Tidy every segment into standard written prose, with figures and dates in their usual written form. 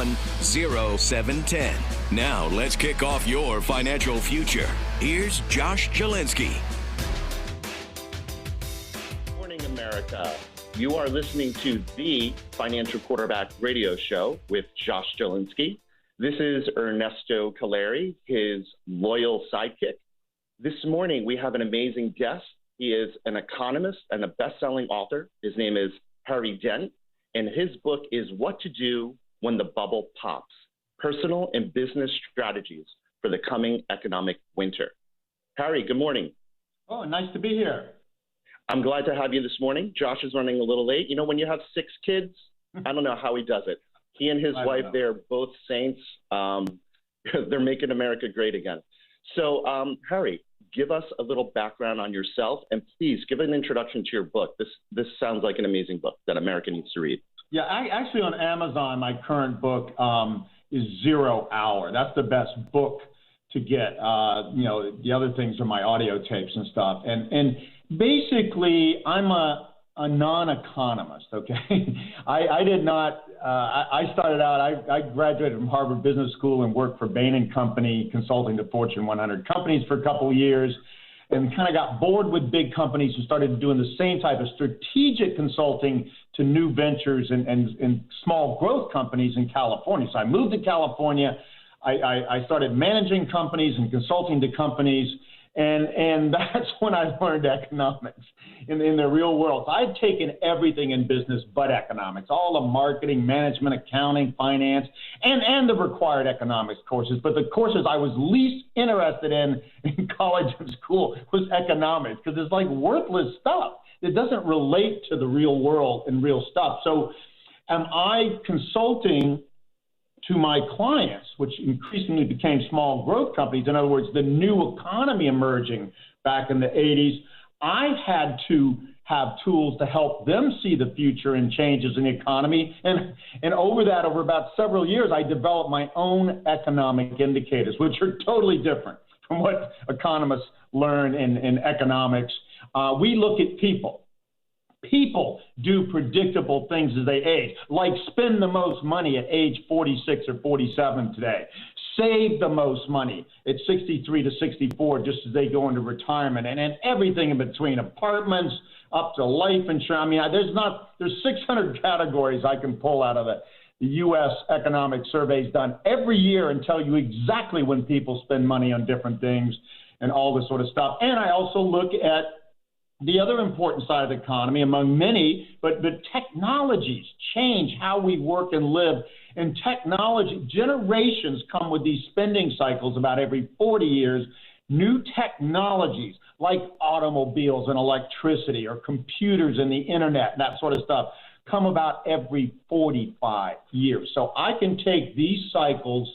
877-781-0710. Now let's kick off your financial future. Here's Josh Jalinski. Good morning, America. You are listening to the Financial Quarterback Radio Show with Josh Jalinski. This is Ernesto Caleri, his loyal sidekick. This morning, we have an amazing guest. He is an economist and a best-selling author. His name is Harry Dent, and his book is What to Do When the Bubble Pops, Personal and Business Strategies for the Coming Economic Winter. Harry, good morning. Oh, nice to be here. I'm glad to have you this morning. Josh is running a little late. You know, when you have 6 kids, I don't know how he does it. He and his wife, they're both saints. They're making America great again. So, Harry, give us a little background on yourself, and please give an introduction to your book. This sounds like an amazing book that America needs to read. Yeah, actually on Amazon, my current book is 0 Hour. That's the best book to get. You know, the other things are my audio tapes and stuff. And basically, I'm a non-economist, okay? I did not, I started out, I graduated from Harvard Business School and worked for Bain & Company, consulting to Fortune 100 companies for a couple of years, and kind of got bored with big companies and started doing the same type of strategic consulting to new ventures and small growth companies in California. So I moved to California. I started managing companies and consulting to companies. And that's when I learned economics in the real world. So I've taken everything in business but economics, all the marketing, management, accounting, finance, and the required economics courses. But the courses I was least interested in college and school was economics, because it's like worthless stuff. It doesn't relate to the real world and real stuff. So am I consulting to my clients, which increasingly became small growth companies, in other words, the new economy emerging back in the 80s, I had to have tools to help them see the future and changes in the economy. And over about several years, I developed my own economic indicators, which are totally different from what economists learn in economics. We look at people. People do predictable things as they age, like spend the most money at age 46 or 47 today, save the most money at 63 to 64 just as they go into retirement, and everything in between, apartments up to life insurance. I mean, there's 600 categories I can pull out of it. The U.S. economic surveys done every year and tell you exactly when people spend money on different things and all this sort of stuff. And I also look at the other important side of the economy, among many, but technologies change how we work and live. And technology, generations come with these spending cycles about every 40 years. New technologies like automobiles and electricity or computers and the internet and that sort of stuff come about every 45 years. So I can take these cycles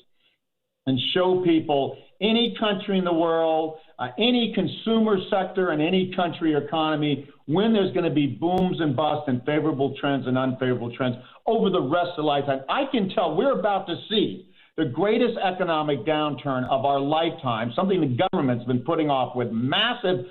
and show people any country in the world, any consumer sector in any country or economy, when there's going to be booms and busts and favorable trends and unfavorable trends over the rest of the lifetime. I can tell we're about to see the greatest economic downturn of our lifetime, something the government's been putting off with massive,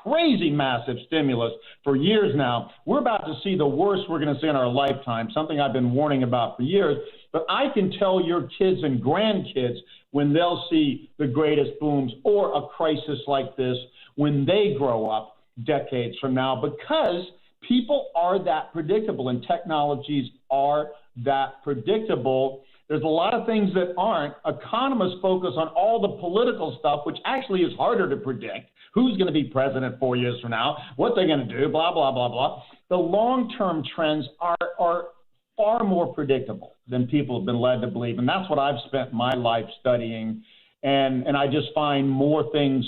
crazy massive stimulus for years now. We're about to see the worst we're going to see in our lifetime, something I've been warning about for years. But I can tell your kids and grandkids when they'll see the greatest booms or a crisis like this when they grow up decades from now, because people are that predictable and technologies are that predictable. There's a lot of things that aren't. Economists focus on all the political stuff, which actually is harder to predict. Who's going to be president 4 years from now? What they're going to do, blah, blah, blah, blah. The long-term trends are far more predictable than people have been led to believe. And that's what I've spent my life studying. And I just find more things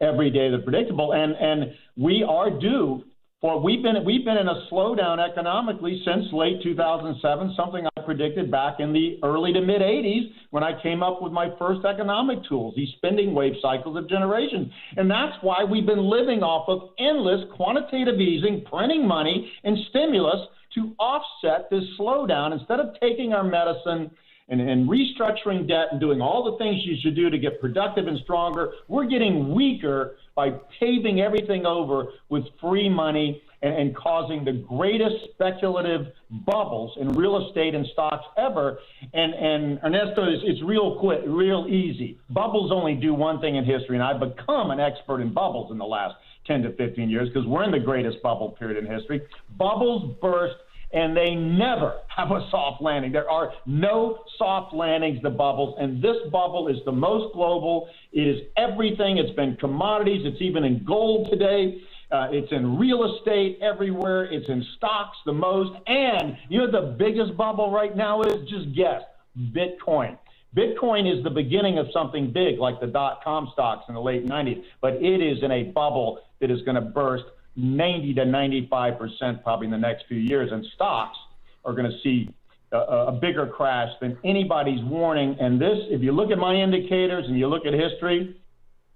every day that are predictable. And we are due for, we've been in a slowdown economically since late 2007, something I predicted back in the early to mid 80s when I came up with my first economic tools, these spending wave cycles of generations. And that's why we've been living off of endless quantitative easing, printing money and stimulus to offset this slowdown. Instead of taking our medicine and restructuring debt and doing all the things you should do to get productive and stronger, we're getting weaker by paving everything over with free money and causing the greatest speculative bubbles in real estate and stocks ever. And Ernesto, it's real easy. Bubbles only do one thing in history, and I've become an expert in bubbles in the last 10 to 15 years because we're in the greatest bubble period in history. Bubbles burst, and they never have a soft landing. There are no soft landings to bubbles, and this bubble is the most global. It is everything. It's been commodities. It's even in gold today. It's in real estate everywhere. It's in stocks the most. And you know the biggest bubble right now is? Just guess. Bitcoin. Bitcoin is the beginning of something big like the dot-com stocks in the late 90s, but it is in a bubble that is going to burst 90 to 95% probably in the next few years, and stocks are going to see a bigger crash than anybody's warning. And this, if you look at my indicators and you look at history,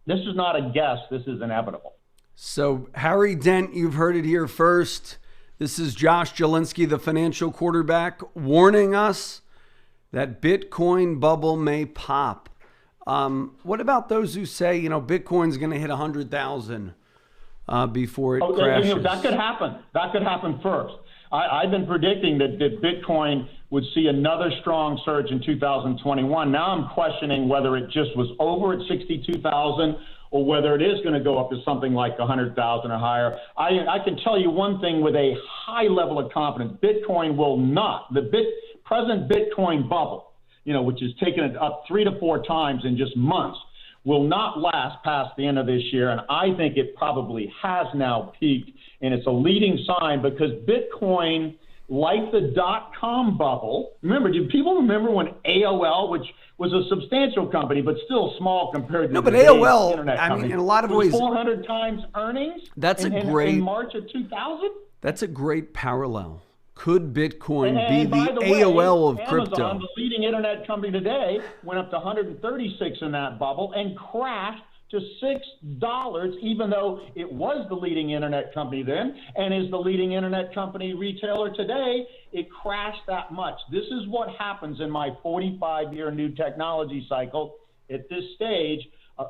this is not a guess. This is inevitable. So, Harry Dent, you've heard it here first. This is Josh Jalinski, the financial quarterback, warning us that Bitcoin bubble may pop. What about those who say, Bitcoin's going to hit 100,000 before it crashes? That could happen. That could happen first. I've been predicting that Bitcoin would see another strong surge in 2021. Now I'm questioning whether it just was over at 62,000 or whether it is going to go up to something like 100,000 or higher. I can tell you one thing with a high level of confidence: Bitcoin will not. The present Bitcoin bubble, which has taken it up 3 to 4 times in just months, will not last past the end of this year. And I think it probably has now peaked. And it's a leading sign because Bitcoin, like the dot-com bubble, do people remember when AOL, which was a substantial company, but still small compared to but AOL, internet company, in a lot of ways, 400 times earnings in March of 2000? That's a great parallel. Could Bitcoin and be the way, AOL of Amazon, crypto? The leading internet company today, went up to 136 in that bubble and crashed to $6, even though it was the leading internet company then and is the leading internet company retailer today. It crashed that much. This is what happens in my 45-year new technology cycle at this stage,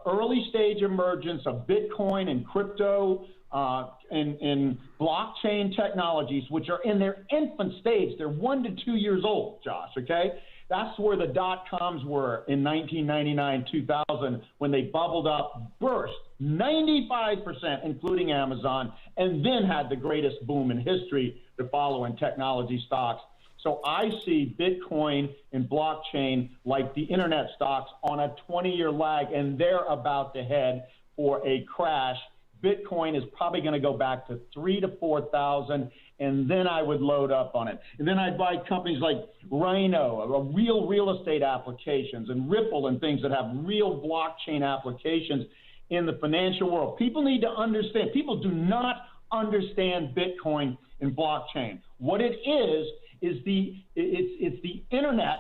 early stage emergence of Bitcoin and crypto and blockchain technologies, which are in their infant stage. They're 1 to 2 years old, Josh, okay? That's where the dot-coms were in 1999, 2000, when they bubbled up, burst 95%, including Amazon, and then had the greatest boom in history to follow in technology stocks. So I see Bitcoin and blockchain like the internet stocks on a 20-year lag, and they're about to head for a crash. Bitcoin is probably going to go back to 3,000 to 4,000, and then I would load up on it. And then I'd buy companies like Rhino, real estate applications, and Ripple and things that have real blockchain applications in the financial world. People need to understand. People do not understand Bitcoin and blockchain. What it is it's the internet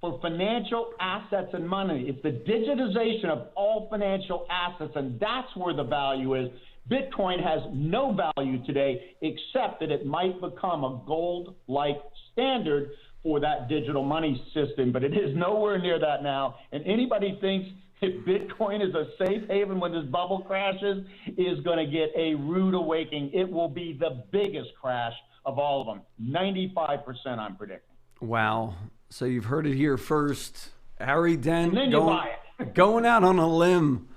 for financial assets and money. It's the digitization of all financial assets, and that's where the value is. Bitcoin has no value today, except that it might become a gold-like standard for that digital money system, but it is nowhere near that now. And anybody thinks that Bitcoin is a safe haven when this bubble crashes is going to get a rude awakening. It will be the biggest crash of all of them. 95%, I'm predicting. Wow. So you've heard it here first. Harry Dent going out on a limb.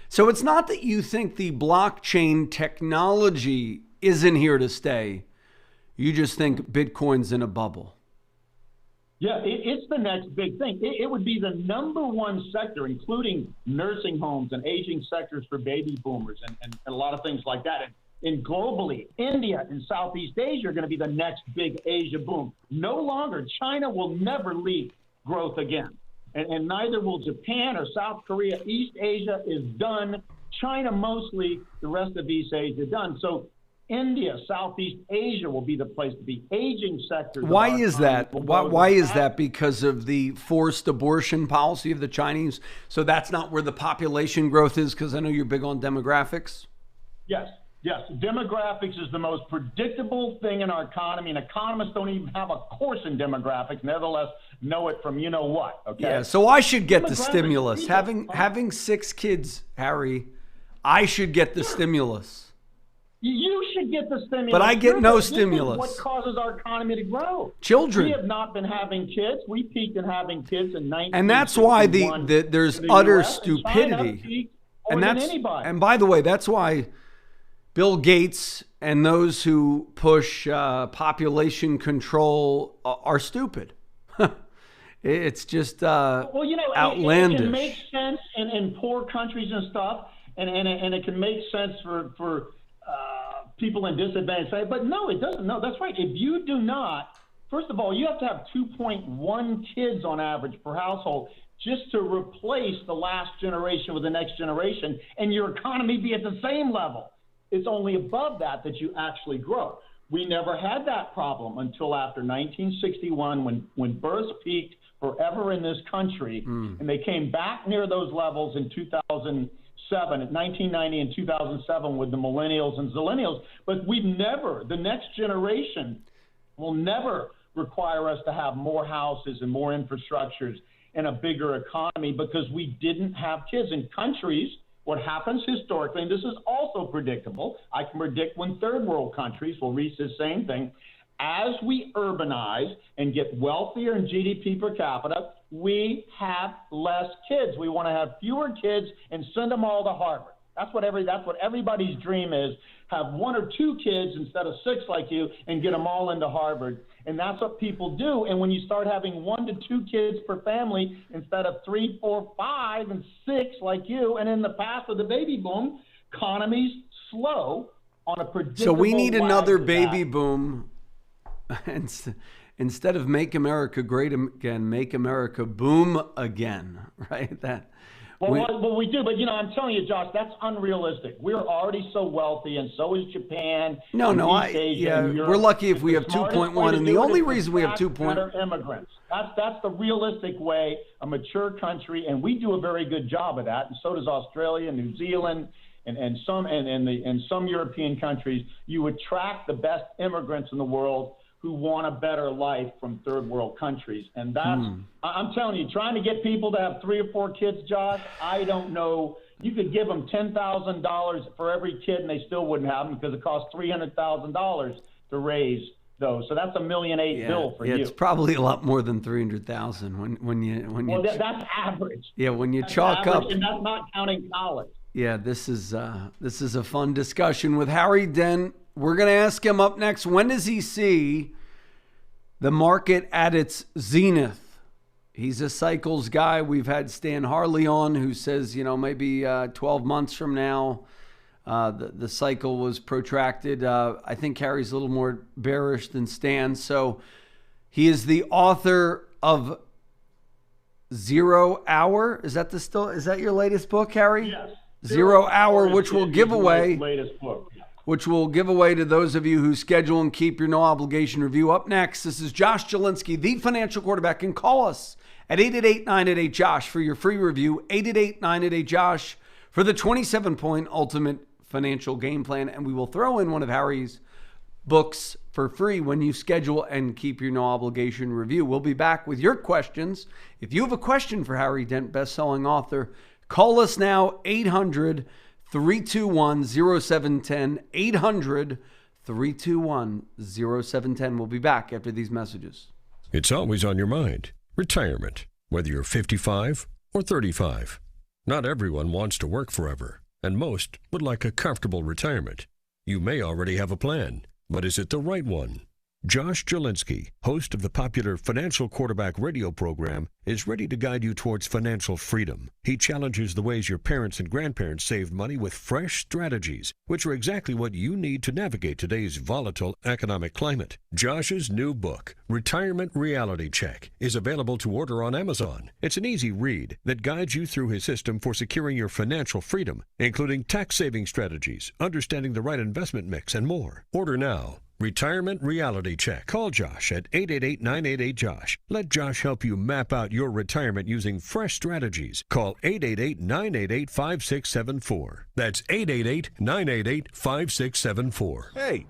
So it's not that you think the blockchain technology isn't here to stay. You just think Bitcoin's in a bubble. Yeah, it's the next big thing. It would be the number one sector, including nursing homes and aging sectors for baby boomers and a lot of things like that. And globally, India and Southeast Asia are going to be the next big Asia boom. No longer, China will never lead growth again. And neither will Japan or South Korea. East Asia is done. China mostly, the rest of East Asia done. So India, Southeast Asia will be the place to be. Aging sectors. Why is that? Why is that? Because of the forced abortion policy of the Chinese? So that's not where the population growth is? Because I know you're big on demographics. Yes. Yes, demographics is the most predictable thing in our economy, and economists don't even have a course in demographics, nevertheless know it from you-know-what, okay? Yeah, so I should get the stimulus. Having 6 kids, Harry, I should get the stimulus. You should get the stimulus. But I get no This is stimulus. what causes our economy to grow. Children. We have not been having kids. We peaked in having kids in 1961. And that's why there's utter US, stupidity. And anybody. And by the way, that's why Bill Gates and those who push population control are stupid. It's just outlandish. It can make sense in poor countries and stuff, and it can make sense for people in disadvantaged states. But no, it doesn't. No, that's right. If you do not, first of all, you have to have 2.1 kids on average per household just to replace the last generation with the next generation, and your economy be at the same level. It's only above that you actually grow. We never had that problem until after 1961 when births peaked forever in this country, and they came back near those levels in 2007, 1990 and 2007 with the millennials and zillennials. But the next generation will never require us to have more houses and more infrastructures and a bigger economy because we didn't have kids. In countries, what happens historically, and this is also predictable, I can predict when third world countries will reach the same thing. As we urbanize and get wealthier in GDP per capita, we have less kids. We want to have fewer kids and send them all to Harvard. That's what everybody's dream is. Have 1 or 2 kids instead of 6 like you and get them all into Harvard. And that's what people do. And when you start having 1 to 2 kids per family instead of 3, 4, 5, and 6 like you, and in the past with the baby boom, economies slow on a predictable. So we need another baby boom. Instead of make America great again, make America boom again, right? Well, we do, but I'm telling you, Josh, that's unrealistic. We're already so wealthy, and so is Japan. We're lucky if we have 2.1, and the only reason we have 2.1 immigrants. That's the realistic way, a mature country, and we do a very good job of that, and so does Australia, New Zealand, and some European countries. You attract the best immigrants in the world who want a better life from third world countries. And that's, I'm telling you, trying to get people to have 3 or 4 kids, Josh, I don't know. You could give them $10,000 for every kid and they still wouldn't have them because it costs $300,000 to raise those. So that's $1.8 million bill for you. It's probably a lot more than 300,000 when you. That's average. Yeah, when you that's chalk average, up. and that's not counting college. Yeah, this is a fun discussion with Harry Dent. We're going to ask him up next, when does he see the market at its zenith? He's a cycles guy. We've had Stan Harley on who says, maybe 12 months from now, the cycle was protracted. I think Harry's a little more bearish than Stan. So he is the author of 0 Hour. Is that your latest book, Harry? Yes. 0 Hour, which will give away. Latest book. Which will give away to those of you who schedule and keep your no obligation review. Up next, this is Josh Jalinski, the financial quarterback, and call us at 888-988-JOSH for your free review, 888-988-JOSH for the 27-point ultimate financial game plan. And we will throw in one of Harry's books for free when you schedule and keep your no obligation review. We'll be back with your questions. If you have a question for Harry Dent, best-selling author, call us now, 800-321-0710, 800-321-0710. We'll be back after these messages. It's always on your mind. Retirement, whether you're 55 or 35. Not everyone wants to work forever, and most would like a comfortable retirement. You may already have a plan, but is it the right one? Josh Jalinski, host of the popular Financial Quarterback radio program, is ready to guide you towards financial freedom. He challenges the ways your parents and grandparents saved money with fresh strategies, which are exactly what you need to navigate today's volatile economic climate. Josh's new book, Retirement Reality Check, is available to order on Amazon. It's an easy read that guides you through his system for securing your financial freedom, including tax-saving strategies, understanding the right investment mix, and more. Order now. Retirement Reality Check. Call Josh at 888-988-JOSH. Let Josh help you map out your retirement using fresh strategies. Call 888-988-5674. That's 888-988-5674. Hey,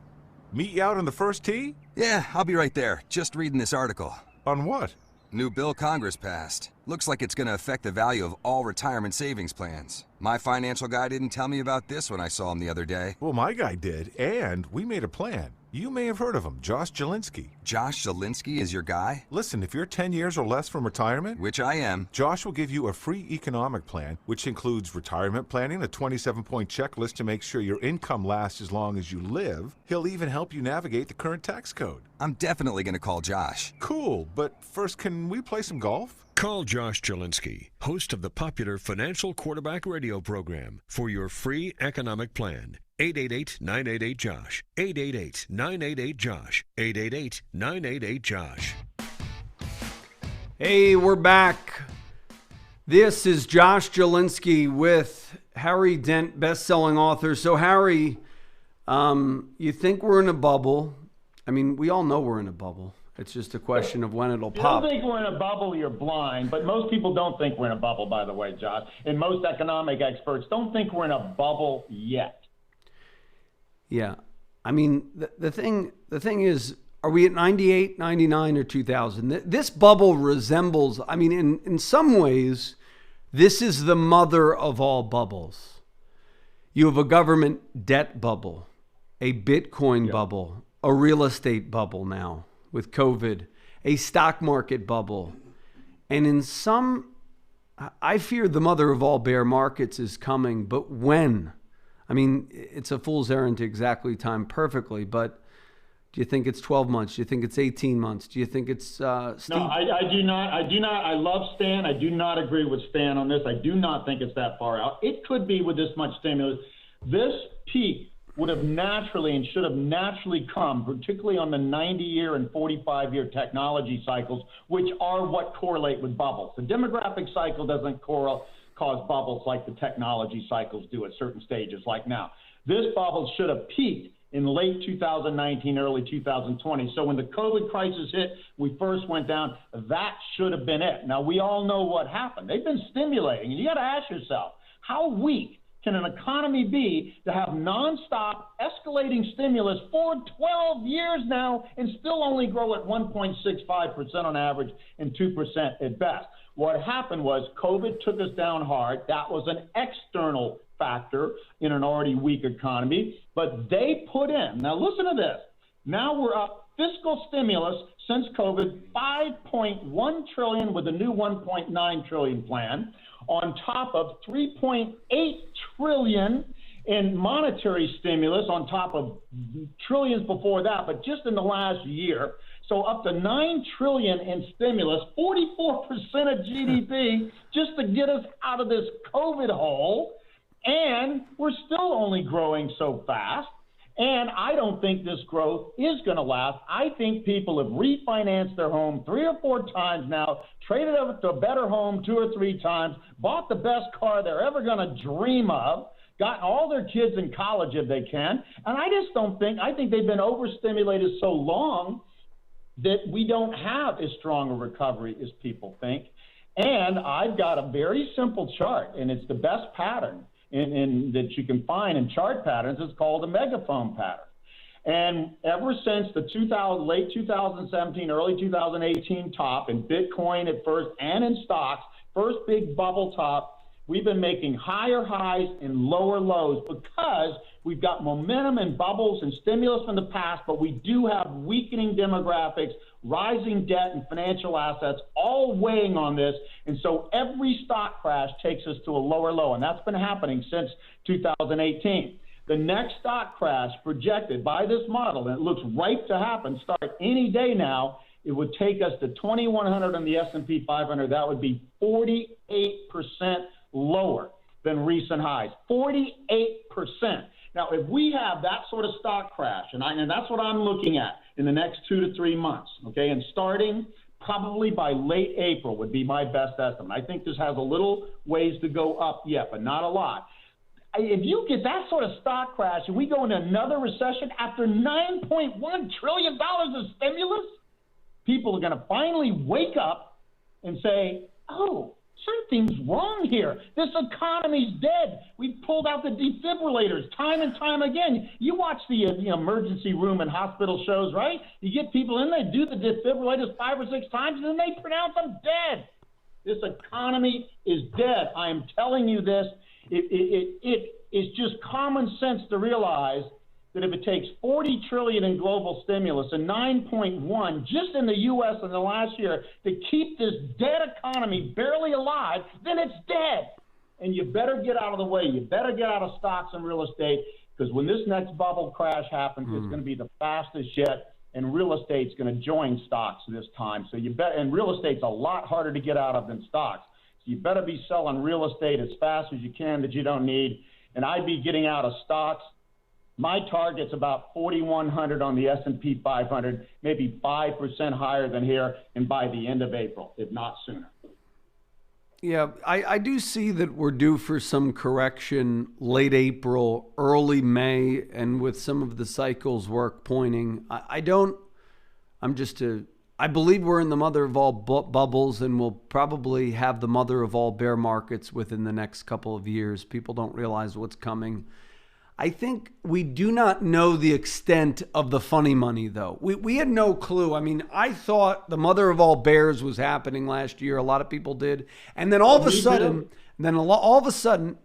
meet you out on the first tee? Yeah, I'll be right there. Just reading this article. On what? New bill Congress passed. Looks like it's going to affect the value of all retirement savings plans. My financial guy didn't tell me about this when I saw him the other day. Well, my guy did, and we made a plan. You may have heard of him, Josh Jalinski. Josh Jalinski is your guy? Listen, if you're 10 years or less from retirement, Which I am. Josh will give you a free economic plan, which includes retirement planning, a 27-point checklist to make sure your income lasts as long as you live. He'll even help you navigate the current tax code. I'm definitely going to call Josh. Cool, but first, can we play some golf? Call Josh Jalinski, host of the popular Financial Quarterback radio program, for your free economic plan. 888-988-JOSH. 888-988-JOSH. 888-988-JOSH. Hey, we're back. This is Josh Jalinski with Harry Dent, best-selling author. So, Harry, you think we're in a bubble? I mean, we all know we're in a bubble. It's just a question of when it'll pop. If you don't think we're in a bubble, you're blind. But most people don't think we're in a bubble, by the way, Josh. And most economic experts don't think we're in a bubble yet. Yeah. I mean, the thing is, are we at 98, 99, or 2000? This bubble resembles, I mean, in some ways, this is the mother of all bubbles. You have a government debt bubble, a Bitcoin bubble, a real estate bubble now with COVID, a stock market bubble. And in some, I fear the mother of all bear markets is coming, but when? I mean, it's a fool's errand to exactly time perfectly, but do you think it's 12 months? Do you think it's 18 months? Do you think it's Steve? No, I do not. I love Stan. I do not agree with Stan on this. I do not think it's that far out. It could be with this much stimulus. This peak would have naturally and should have naturally come, particularly on the 90-year and 45-year technology cycles, which are what correlate with bubbles. The demographic cycle doesn't cause bubbles like the technology cycles do at certain stages like now. This bubble should have peaked in late 2019, early 2020. So when the COVID crisis hit, we first went down. That should have been it. Now, we all know what happened. They've been stimulating. And you got to ask yourself, how weak can an economy be to have nonstop escalating stimulus for 12 years now and still only grow at 1.65% on average and 2% at best? What happened was COVID took us down hard. That was an external factor in an already weak economy, but they put in, now listen to this, now we're up fiscal stimulus since COVID, $5.1 trillion with a new $1.9 trillion plan, on top of $3.8 trillion in monetary stimulus, on top of trillions before that, but just in the last year. So up to $9 trillion in stimulus, 44% of GDP, just to get us out of this COVID hole. And we're still only growing so fast. And I don't think this growth is going to last. I think people have refinanced their home 3 or 4 times now, traded over to a better home 2 or 3 times, bought the best car they're ever going to dream of, gotten all their kids in college if they can. And I just don't think, I think they've been overstimulated so long that we don't have as strong a recovery as people think. And I've got a very simple chart, and it's the best pattern that you can find in chart patterns. It's called a Megaphone Pattern. And ever since the late 2017, early 2018 top in Bitcoin at first and in stocks, first big bubble top, we've been making higher highs and lower lows because we've got momentum and bubbles and stimulus from the past, but we do have weakening demographics, rising debt and financial assets, all weighing on this. And so every stock crash takes us to a lower low, and that's been happening since 2018. The next stock crash projected by this model, and it looks ripe to happen, start any day now, it would take us to 2,100 on the S&P 500. That would be 48% lower than recent highs, 48%. Now, if we have that sort of stock crash, and that's what I'm looking at in the next 2 to 3 months, okay, and starting probably by late April would be my best estimate. I think this has a little ways to go up yet, but not a lot. If you get that sort of stock crash and we go into another recession after $9.1 trillion of stimulus, people are going to finally wake up and say, oh, something's wrong here. This economy's dead. We've pulled out the defibrillators time and time again. You watch the emergency room and hospital shows, right? You get people in, they do the defibrillators 5 or 6 times, and then they pronounce them dead. This economy is dead. I am telling you this. It is just common sense to realize that if it takes $40 trillion in global stimulus and 9.1 just in the U.S. in the last year to keep this dead economy barely alive, then it's dead. And you better get out of the way. You better get out of stocks and real estate, because when this next bubble crash happens, it's going to be the fastest yet, and real estate's going to join stocks this time. So you bet, and real estate's a lot harder to get out of than stocks. So you better be selling real estate as fast as you can that you don't need, and I'd be getting out of stocks. My target's about 4,100 on the S&P 500, maybe 5% higher than here, and by the end of April, if not sooner. Yeah, I do see that we're due for some correction late April, early May, and with some of the cycles work pointing. I believe we're in the mother of all bubbles, and we'll probably have the mother of all bear markets within the next couple of years. People don't realize what's coming. I think we do not know the extent of the funny money, though. We had no clue. I mean, I thought the mother of all bears was happening last year. A lot of people did. And then all of a sudden,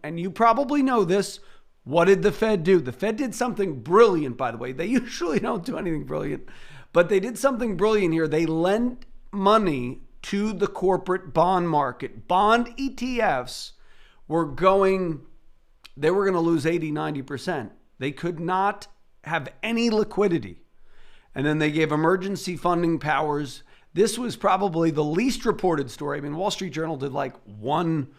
and you probably know this, what did the Fed do? The Fed did something brilliant, by the way. They usually don't do anything brilliant, but they did something brilliant here. They lent money to the corporate bond market. Bond ETFs were going... They were going to lose 80, 90%. They could not have any liquidity. And then they gave emergency funding powers. This was probably the least reported story. I mean, Wall Street Journal did like one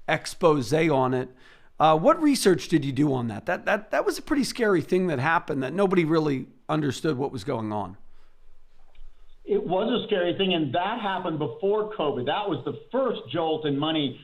expose on it. What research did you do on that? That was a pretty scary thing that happened, that nobody really understood what was going on. It was a scary thing, and that happened before COVID. That was the first jolt in money.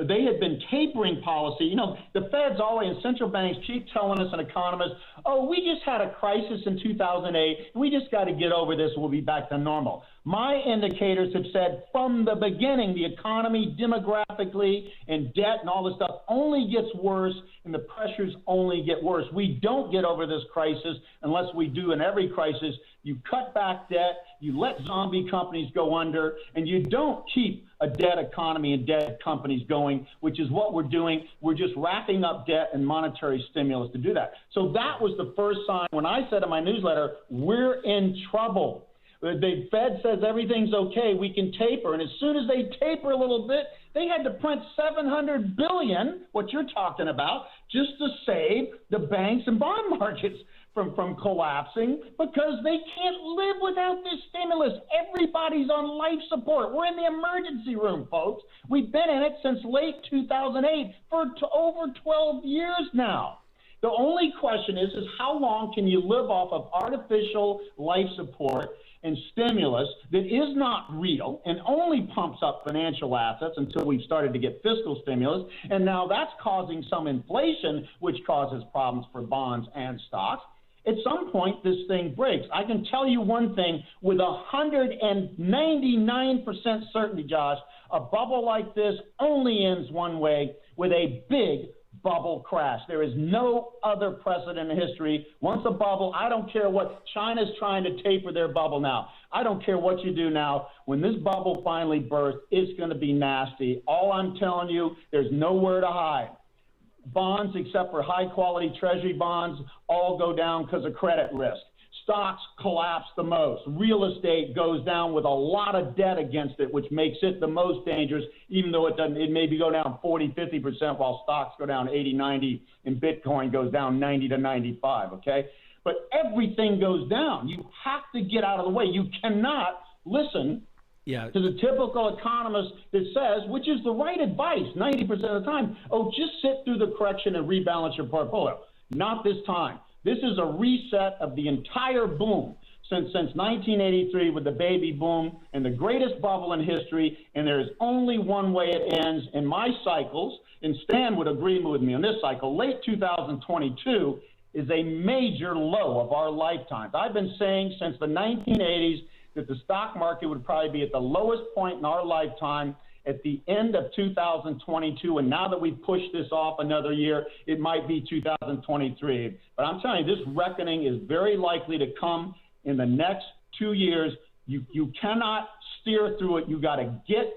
They had been tapering policy. You know, the Feds always, and central banks keep telling us and economists, oh, we just had a crisis in 2008. We just got to get over this. We'll be back to normal. My indicators have said from the beginning, the economy demographically and debt and all this stuff only gets worse, and the pressures only get worse. We don't get over this crisis unless we do in every crisis. You cut back debt, you let zombie companies go under, and you don't keep a dead economy and dead companies going, which is what we're doing. We're just wrapping up debt and monetary stimulus to do that. So that was the first sign when I said in my newsletter, we're in trouble. The Fed says everything's okay, we can taper. And as soon as they taper a little bit, they had to print $700 billion, what you're talking about, just to save the banks and bond markets from collapsing, because they can't live without this stimulus. Everybody's on life support. We're in the emergency room, folks. We've been in it since late 2008 for over 12 years now. The only question is how long can you live off of artificial life support and stimulus that is not real and only pumps up financial assets until we've started to get fiscal stimulus? And now that's causing some inflation, which causes problems for bonds and stocks. At some point, this thing breaks. I can tell you one thing with 199% certainty, Josh, a bubble like this only ends one way, with a big bubble crash. There is no other precedent in history. Once a bubble, I don't care what, China's trying to taper their bubble now. I don't care what you do now. When this bubble finally bursts, it's going to be nasty. All I'm telling you, there's nowhere to hide. Bonds, except for high-quality Treasury bonds, all go down because of credit risk. Stocks collapse the most. Real estate goes down with a lot of debt against it, which makes it the most dangerous, even though it doesn't. It maybe go down 40, 50%, while stocks go down 80, 90, and Bitcoin goes down 90 to 95, okay? But everything goes down. You have to get out of the way. You cannot listen to the typical economist that says, which is the right advice 90% of the time, oh, just sit through the correction and rebalance your portfolio. Not this time. This is a reset of the entire boom since 1983 with the baby boom and the greatest bubble in history, and there is only one way it ends in my cycles, and Stan would agree with me on this cycle. Late 2022 is a major low of our lifetimes. I've been saying since the 1980s that the stock market would probably be at the lowest point in our lifetime, at the end of 2022. And now that we've pushed this off another year, it might be 2023. But I'm telling you, this reckoning is very likely to come in the next 2 years. You cannot steer through it. You got to get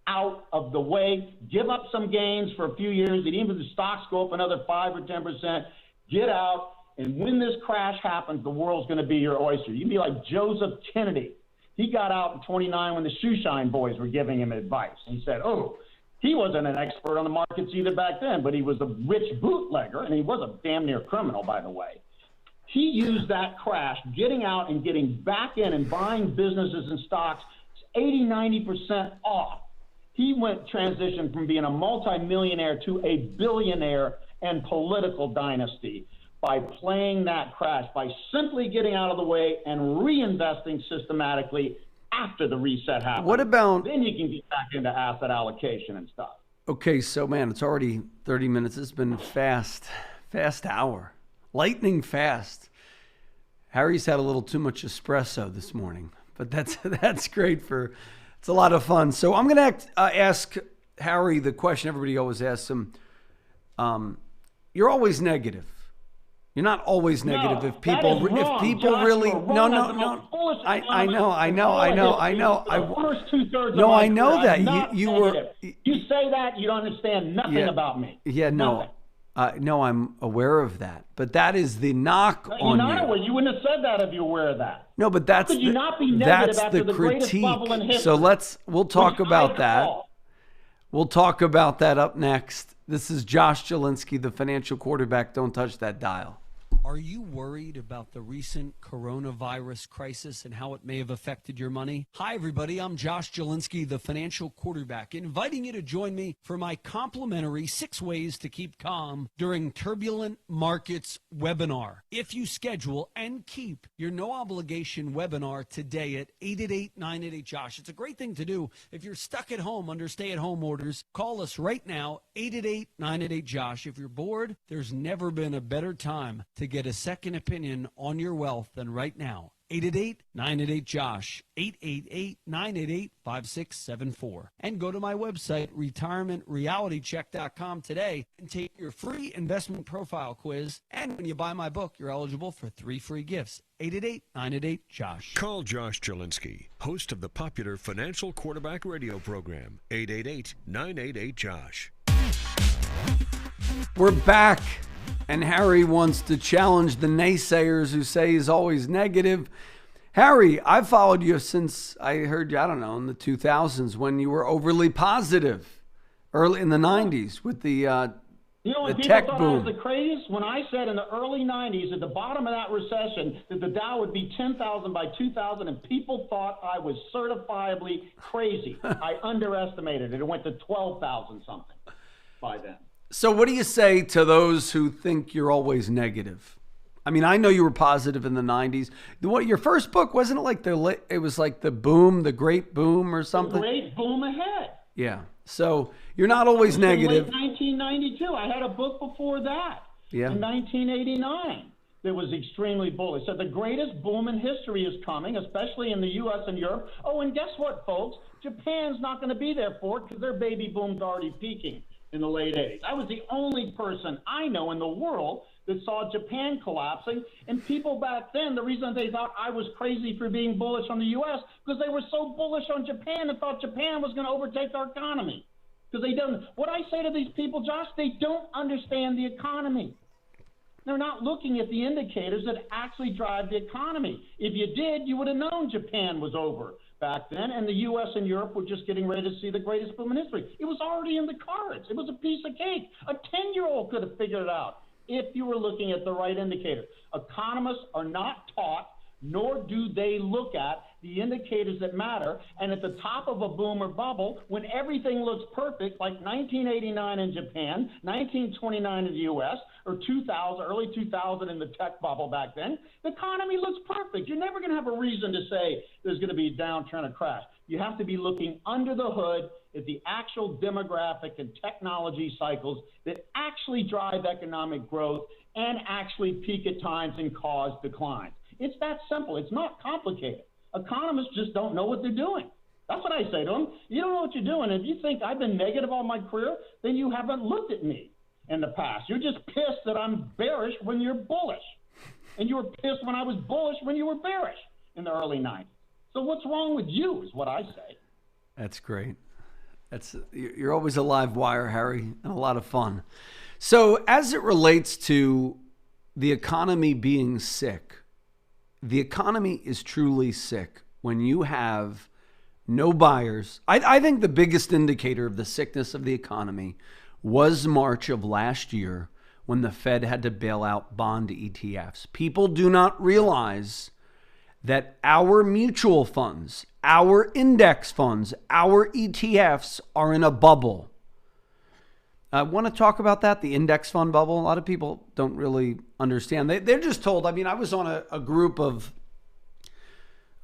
out of the way, give up some gains for a few years, and even if the stocks go up another 5 or 10%, get out. And when this crash happens, the world's going to be your oyster. You'd be like Joseph Kennedy. He got out in 29 when the shoeshine boys were giving him advice. He said, he wasn't an expert on the markets either back then, but he was a rich bootlegger, and he was a damn near criminal, by the way. He used that crash, getting out and getting back in and buying businesses and stocks 80, 90% off. He transitioned from being a multimillionaire to a billionaire and political dynasty by playing that crash, by simply getting out of the way and reinvesting systematically after the reset happens. What about... Then you can get back into asset allocation and stuff. Okay, so, man, it's already 30 minutes. It's been a fast hour. Lightning fast. Harry's had a little too much espresso this morning, but that's great it's a lot of fun. So I'm going to ask Harry the question everybody always asks him. You're always negative. You're not always negative. No, if people Josh, really no. I know. The first 2/3 no, of I know career, that you were. You say that, you don't understand nothing about me. Yeah, no. No, I'm aware of that. But that is the knock on you. You're not aware. You wouldn't have said that if you were aware of that. No, but that's Could you not be negative that's after the the greatest critique. bubble in history? So we'll talk about that. We'll talk about that up next. This is Josh Jalinski, the financial quarterback. Don't touch that dial. Are you worried about the recent coronavirus crisis and how it may have affected your money? Hi, everybody. I'm Josh Jalinski, the financial quarterback, inviting you to join me for my complimentary 6 Ways to Keep Calm During Turbulent Markets webinar. If you schedule and keep your no-obligation webinar today at 888-988-JOSH. It's a great thing to do if you're stuck at home under stay-at-home orders. Call us right now, 888-988-JOSH. If you're bored, there's never been a better time to get a second opinion on your wealth than right now. 888-988-JOSH, 888-988-5674. And go to my website, retirementrealitycheck.com today and take your free investment profile quiz. And when you buy my book, you're eligible for 3 free gifts. 888-988-JOSH. Call Josh Jalinski, host of the popular Financial Quarterback radio program, 888-988-JOSH. We're back. And Harry wants to challenge the naysayers who say he's always negative. Harry, I've followed you since I heard you, I don't know, in the 2000s when you were overly positive, early in the 90s with the tech boom. I was the craziest when I said in the early 90s at the bottom of that recession that the Dow would be 10,000 by 2000, and people thought I was certifiably crazy. I underestimated it. It went to 12,000 something by then. So what do you say to those who think you're always negative? I mean, I know you were positive in the 90s. Your first book, wasn't it like it was like the boom, the great boom or something? The great boom ahead. Yeah. So you're not always negative. In late 1992. I had a book before that. Yeah. In 1989 that was extremely bullish. So the greatest boom in history is coming, especially in the U.S. and Europe. Oh, and guess what, folks? Japan's not going to be there for it because their baby boom's already peaking in the late 80s. I was the only person I know in the world that saw Japan collapsing. And people back then, the reason they thought I was crazy for being bullish on the U.S. because they were so bullish on Japan and thought Japan was going to overtake our economy. Because they don't. What I say to these people, Josh, they don't understand the economy. They're not looking at the indicators that actually drive the economy. If you did, you would have known Japan was over back then, and the U.S. and Europe were just getting ready to see the greatest boom in history. It was already in the cards. It was a piece of cake. A 10-year-old could have figured it out if you were looking at the right indicator. Economists are not taught, nor do they look at the indicators that matter. And at the top of a boom or bubble, when everything looks perfect, like 1989 in Japan, 1929 in the U.S., or 2000, early 2000 in the tech bubble back then, the economy looks perfect. You're never going to have a reason to say there's going to be a downturn or crash. You have to be looking under the hood at the actual demographic and technology cycles that actually drive economic growth and actually peak at times and cause declines. It's that simple. It's not complicated. Economists just don't know what they're doing. That's what I say to them. You don't know what you're doing. If you think I've been negative all my career, then you haven't looked at me in the past. You're just pissed that I'm bearish when you're bullish. And you were pissed when I was bullish when you were bearish in the early 90s. So what's wrong with you is what I say. That's great. You're always a live wire, Harry, and a lot of fun. So as it relates to the economy being sick, the economy is truly sick when you have no buyers. I think the biggest indicator of the sickness of the economy was March of last year when the Fed had to bail out bond ETFs. People do not realize that our mutual funds, our index funds, our ETFs are in a bubble. I want to talk about that, the index fund bubble. A lot of people don't really understand. They're just told. I mean, I was on a group of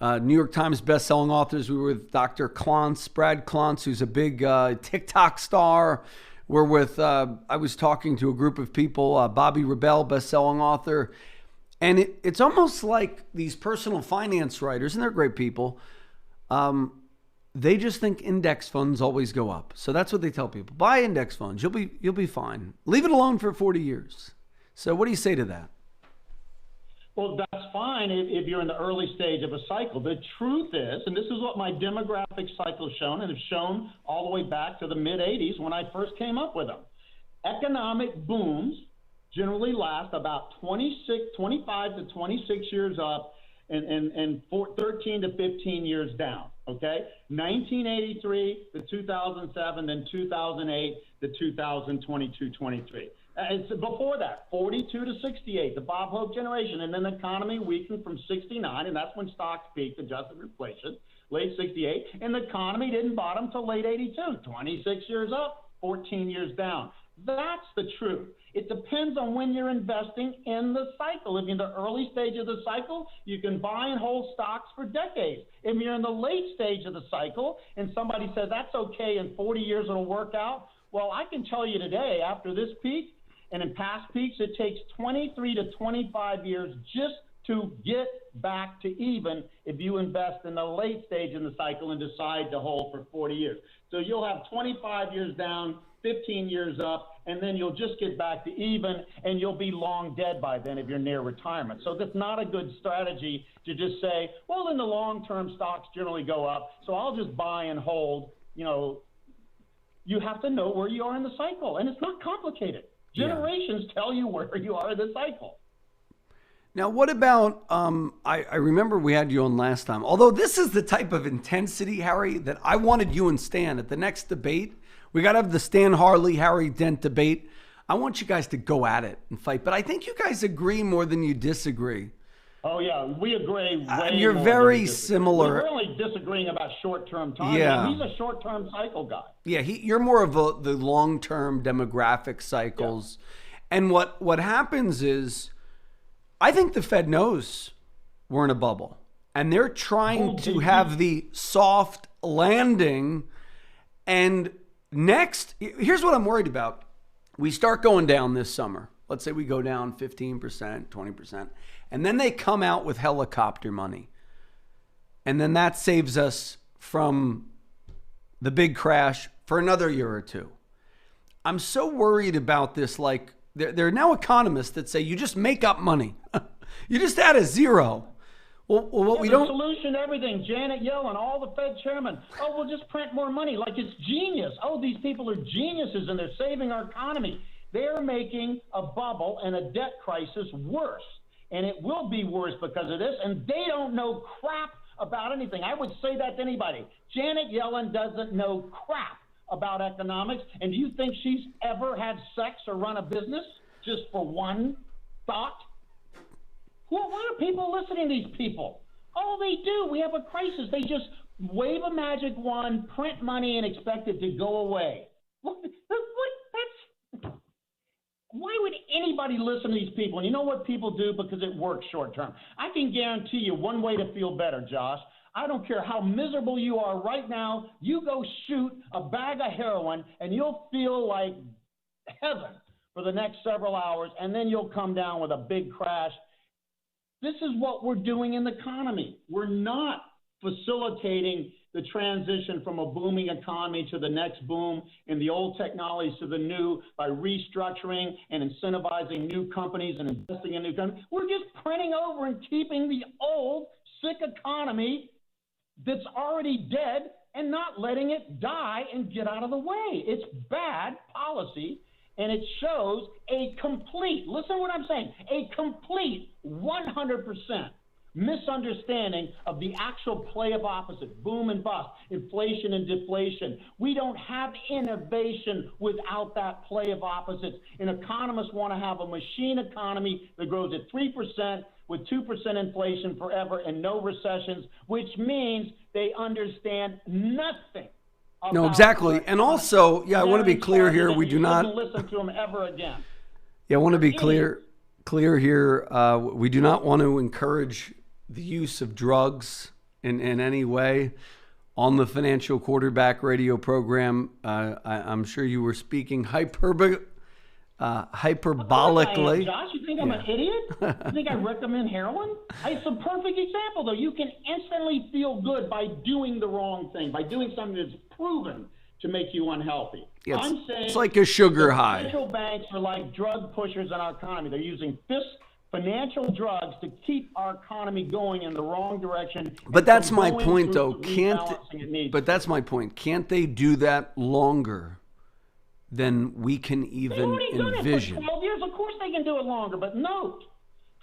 New York Times bestselling authors. We were with Dr. Brad Klontz, who's a big TikTok star. We're with, I was talking to a group of people, Bobby Rebell, bestselling author. And it's almost like these personal finance writers, and they're great people, they just think index funds always go up. So that's what they tell people. Buy index funds. You'll be fine. Leave it alone for 40 years. So what do you say to that? Well, that's fine if you're in the early stage of a cycle. The truth is, and this is what my demographic cycle has shown, and have shown all the way back to the mid-'80s when I first came up with them. Economic booms generally last about 25 to 26 years up and 13 to 15 years down, okay? 1983 to 2007, then 2008 to 2022-23. It's before that, 42 to 68, the Bob Hope generation, and then the economy weakened from 69, and that's when stocks peaked, adjusted for inflation, late 68, and the economy didn't bottom till late 82, 26 years up, 14 years down. That's the truth. It depends on when you're investing in the cycle. If you're in the early stage of the cycle, you can buy and hold stocks for decades. If you're in the late stage of the cycle and somebody says that's okay, in 40 years it'll work out, well, I can tell you today, after this peak, and in past peaks, it takes 23 to 25 years just to get back to even if you invest in the late stage in the cycle and decide to hold for 40 years. So you'll have 25 years down, 15 years up, and then you'll just get back to even, and you'll be long dead by then if you're near retirement. So that's not a good strategy to just say, well, in the long term, stocks generally go up, so I'll just buy and hold. You know, you have to know where you are in the cycle, and it's not complicated. Generations tell you where you are in the cycle. Now, what about, I remember we had you on last time, although this is the type of intensity, Harry, that I wanted you and Stan at the next debate. We got to have the Stan Harley, Harry Dent debate. I want you guys to go at it and fight, but I think you guys agree more than you disagree. Oh, yeah, we agree way You're more very than similar. We're only disagreeing about short-term time. Yeah. He's a short-term cycle guy. Yeah, you're more of the long-term demographic cycles. Yeah. And what happens is, I think the Fed knows we're in a bubble. And they're trying to have the soft landing. And next, here's what I'm worried about. We start going down this summer. Let's say we go down 15%, 20%. And then they come out with helicopter money. And then that saves us from the big crash for another year or two. I'm so worried about this. Like, there are now economists that say you just make up money. You just add a zero. Well, what we don't. The solution to everything. Janet Yellen, all the Fed chairmen. Oh, we'll just print more money. Like it's genius. Oh, these people are geniuses and they're saving our economy. They're making a bubble and a debt crisis worse. And it will be worse because of this. And they don't know crap about anything. I would say that to anybody. Janet Yellen doesn't know crap about economics. And do you think she's ever had sex or run a business just for one thought? Well, why are people listening to these people? All they do, we have a crisis. They just wave a magic wand, print money, and expect it to go away. Why would anybody listen to these people? And you know what people do? Because it works short term. I can guarantee you one way to feel better, Josh. I don't care how miserable you are right now. You go shoot a bag of heroin, and you'll feel like heaven for the next several hours, and then you'll come down with a big crash. This is what we're doing in the economy. We're not facilitating the transition from a booming economy to the next boom and the old technologies to the new by restructuring and incentivizing new companies and investing in new companies. We're just printing over and keeping the old sick economy that's already dead and not letting it die and get out of the way. It's bad policy, and it shows a complete, listen to what I'm saying, a complete 100% misunderstanding of the actual play of opposites, boom and bust, inflation and deflation. We don't have innovation without that play of opposites. And economists want to have a machine economy that grows at 3% with 2% inflation forever and no recessions, which means they understand nothing. No, exactly. And also, I want to be clear here. We do not listen to them ever again. Yeah, I want to be clear here. We do not want to encourage the use of drugs in any way on the Financial Quarterback radio program. I'm sure you were speaking hyperbolically. Josh, you think I'm an idiot? You think I recommend heroin? It's a perfect example, though. You can instantly feel good by doing the wrong thing, by doing something that's proven to make you unhealthy. Yeah, I'm saying it's like a sugar high. Central banks are like drug pushers in our economy. They're using financial drugs to keep our economy going in the wrong direction. But that's my point, though. But that's my point. Can't they do that longer than we can even envision? For 12 years, of course they can do it longer. But note,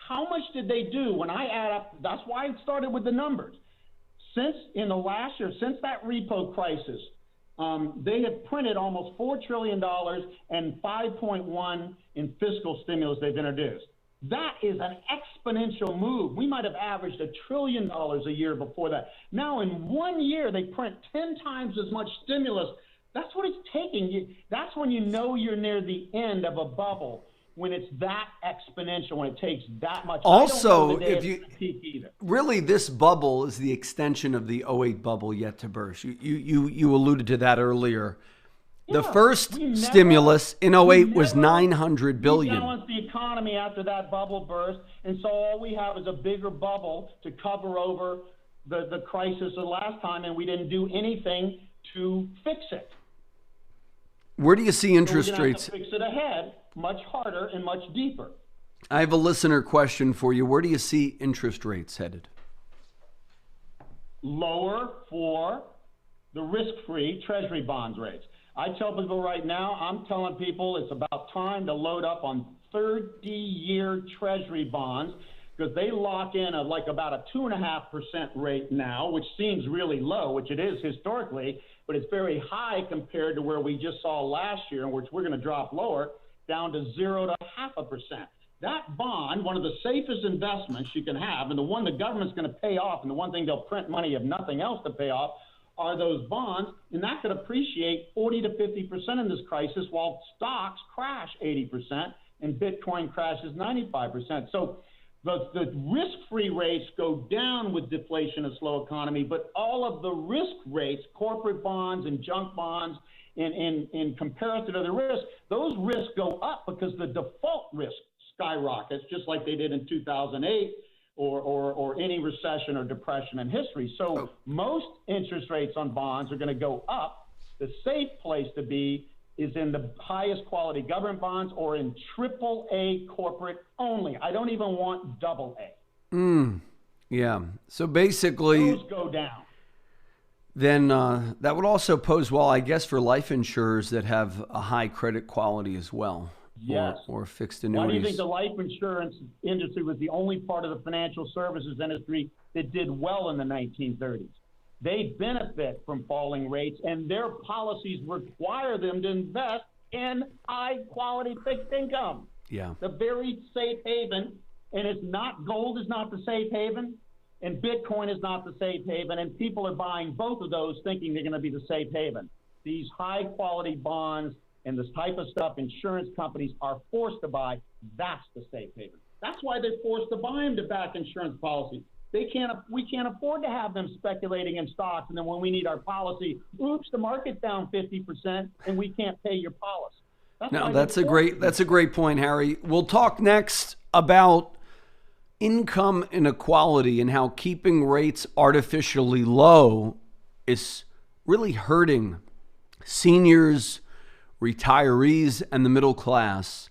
how much did they do when I add up? That's why I started with the numbers. Since in the last year, since that repo crisis, they have printed almost $4 trillion and 5.1 in fiscal stimulus they've introduced. That is an exponential move. We might have averaged $1 trillion a year before that. Now, in 1 year, they print 10 times as much stimulus. That's what it's taking. That's when you know you're near the end of a bubble, when it's that exponential, when it takes that much. Also, really, this bubble is the extension of the 2008 bubble yet to burst. You alluded to that earlier. The first stimulus in 2008 was $900 billion. We balanced the economy after that bubble burst, and so all we have is a bigger bubble to cover over the crisis of last time, and we didn't do anything to fix it. Where do you see interest rates? Fix it ahead, much harder and much deeper. I have a listener question for you. Where do you see interest rates headed? Lower for the risk-free Treasury bonds rates. I tell people right now, I'm telling people it's about time to load up on 30-year Treasury bonds, because they lock in about a 2.5% rate now, which seems really low, which it is historically, but it's very high compared to where we just saw last year, in which we're going to drop lower down to 0 to 0.5%. That bond, one of the safest investments you can have, and the one the government's going to pay off, and the one thing they'll print money if nothing else to pay off, are those bonds, and that could appreciate 40 to 50% in this crisis, while stocks crash 80% and Bitcoin crashes 95%. So the risk-free rates go down with deflation and slow economy, but all of the risk rates, corporate bonds and junk bonds, in comparison to the risk, those risks go up because the default risk skyrockets, just like they did in 2008 or any recession or depression in history. So most interest rates on bonds are going to go up. The safe place to be is in the highest quality government bonds or in AAA corporate only. I don't even want AA. Yeah. So basically, those go down. Then that would also pose, well, I guess, for life insurers that have a high credit quality as well. Yes. Or fixed annuities. Why do you think the life insurance industry was the only part of the financial services industry that did well in the 1930s? They benefit from falling rates, and their policies require them to invest in high-quality fixed income. Yeah. The very safe haven, and it's not, gold is not the safe haven, and Bitcoin is not the safe haven, and people are buying both of those thinking they're going to be the safe haven. These high-quality bonds and this type of stuff insurance companies are forced to buy, that's the safe haven. That's why they're forced to buy them to back insurance policies. We can't afford to have them speculating in stocks, and then when we need our policy, oops, the market's down 50% and we can't pay your policy. That's a great point, Harry. We'll talk next about income inequality and how keeping rates artificially low is really hurting seniors, retirees, and the middle class.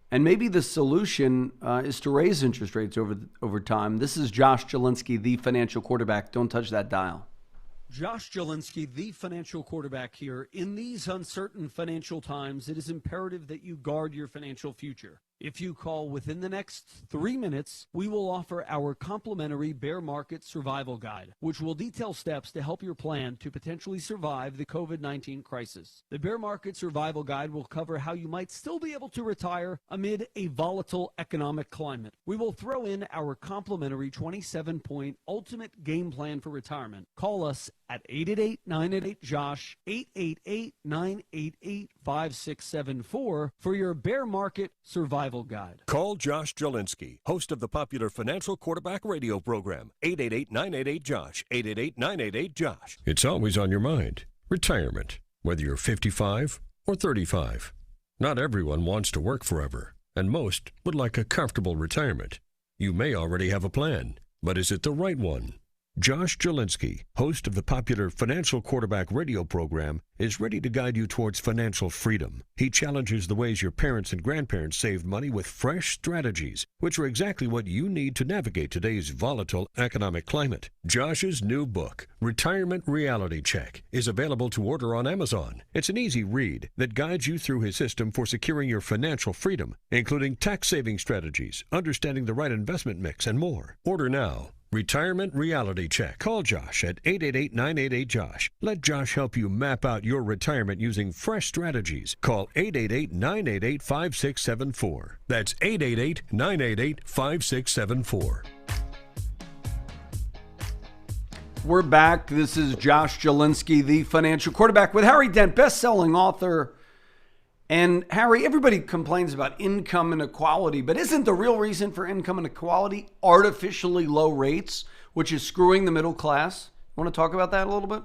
And maybe the solution is to raise interest rates over time. This is Josh Jalinski, the financial quarterback. Don't touch that dial. Josh Jalinski, the financial quarterback here. In these uncertain financial times, it is imperative that you guard your financial future. If you call within the next 3 minutes, we will offer our complimentary bear market survival guide, which will detail steps to help your plan to potentially survive the COVID-19 crisis. The bear market survival guide will cover how you might still be able to retire amid a volatile economic climate. We will throw in our complimentary 27-point ultimate game plan for retirement. Call us at 888-988-JOSH, 888-988-5674 for your bear market survival guide. Call Josh Jalinski, host of the popular Financial Quarterback radio program, 888-988-JOSH, 888-988-JOSH. It's always on your mind. Retirement, whether you're 55 or 35. Not everyone wants to work forever, and most would like a comfortable retirement. You may already have a plan, but is it the right one? Josh Jalinski, host of the popular Financial Quarterback radio program, is ready to guide you towards financial freedom. He challenges the ways your parents and grandparents saved money with fresh strategies, which are exactly what you need to navigate today's volatile economic climate. Josh's new book, Retirement Reality Check, is available to order on Amazon. It's an easy read that guides you through his system for securing your financial freedom, including tax-saving strategies, understanding the right investment mix, and more. Order now. Retirement Reality Check. Call Josh at 888-988-JOSH. Let Josh help you map out your retirement using fresh strategies. Call 888-988-5674. That's 888-988-5674. We're back. This is Josh Jalinski, the financial quarterback, with Harry Dent, best-selling author. And Harry, everybody complains about income inequality, but isn't the real reason for income inequality artificially low rates, which is screwing the middle class? Want to talk about that a little bit?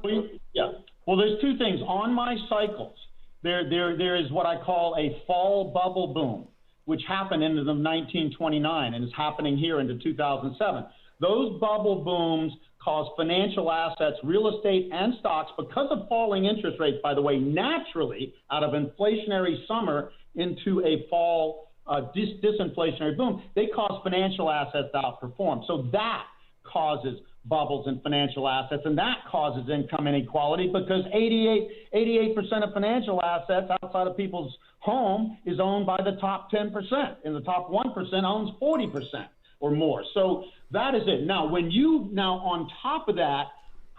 Yeah. Well, there's two things. On my cycles, there is what I call a fall bubble boom, which happened into the 1929 and is happening here into 2007. Those bubble booms cause financial assets, real estate, and stocks, because of falling interest rates, by the way, naturally out of inflationary summer into a fall disinflationary boom, they cause financial assets to outperform. So that causes bubbles in financial assets, and that causes income inequality, because 88% of financial assets outside of people's home is owned by the top 10%, and the top 1% owns 40% or more. So that is it. Now, when you on top of that,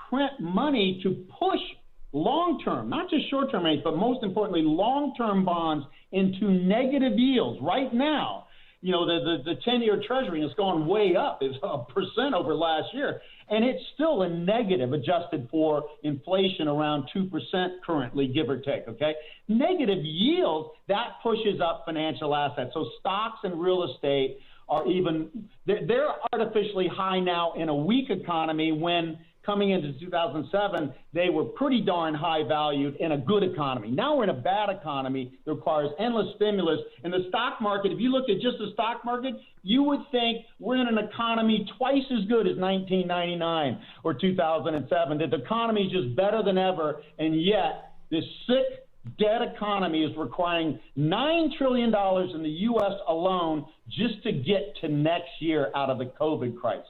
print money to push long-term, not just short-term rates, but most importantly, long-term bonds into negative yields right now, the 10-year Treasury has gone way up. It's 1% over last year, and it's still a negative adjusted for inflation around 2% currently, give or take, okay? Negative yields, that pushes up financial assets. So stocks and real estate are they're artificially high now in a weak economy, when coming into 2007, they were pretty darn high valued in a good economy. Now we're in a bad economy that requires endless stimulus. And the stock market, if you looked at just the stock market, you would think we're in an economy twice as good as 1999 or 2007, that the economy is just better than ever. And yet this sick, dead economy is requiring $9 trillion in the U.S. alone just to get to next year out of the COVID crisis.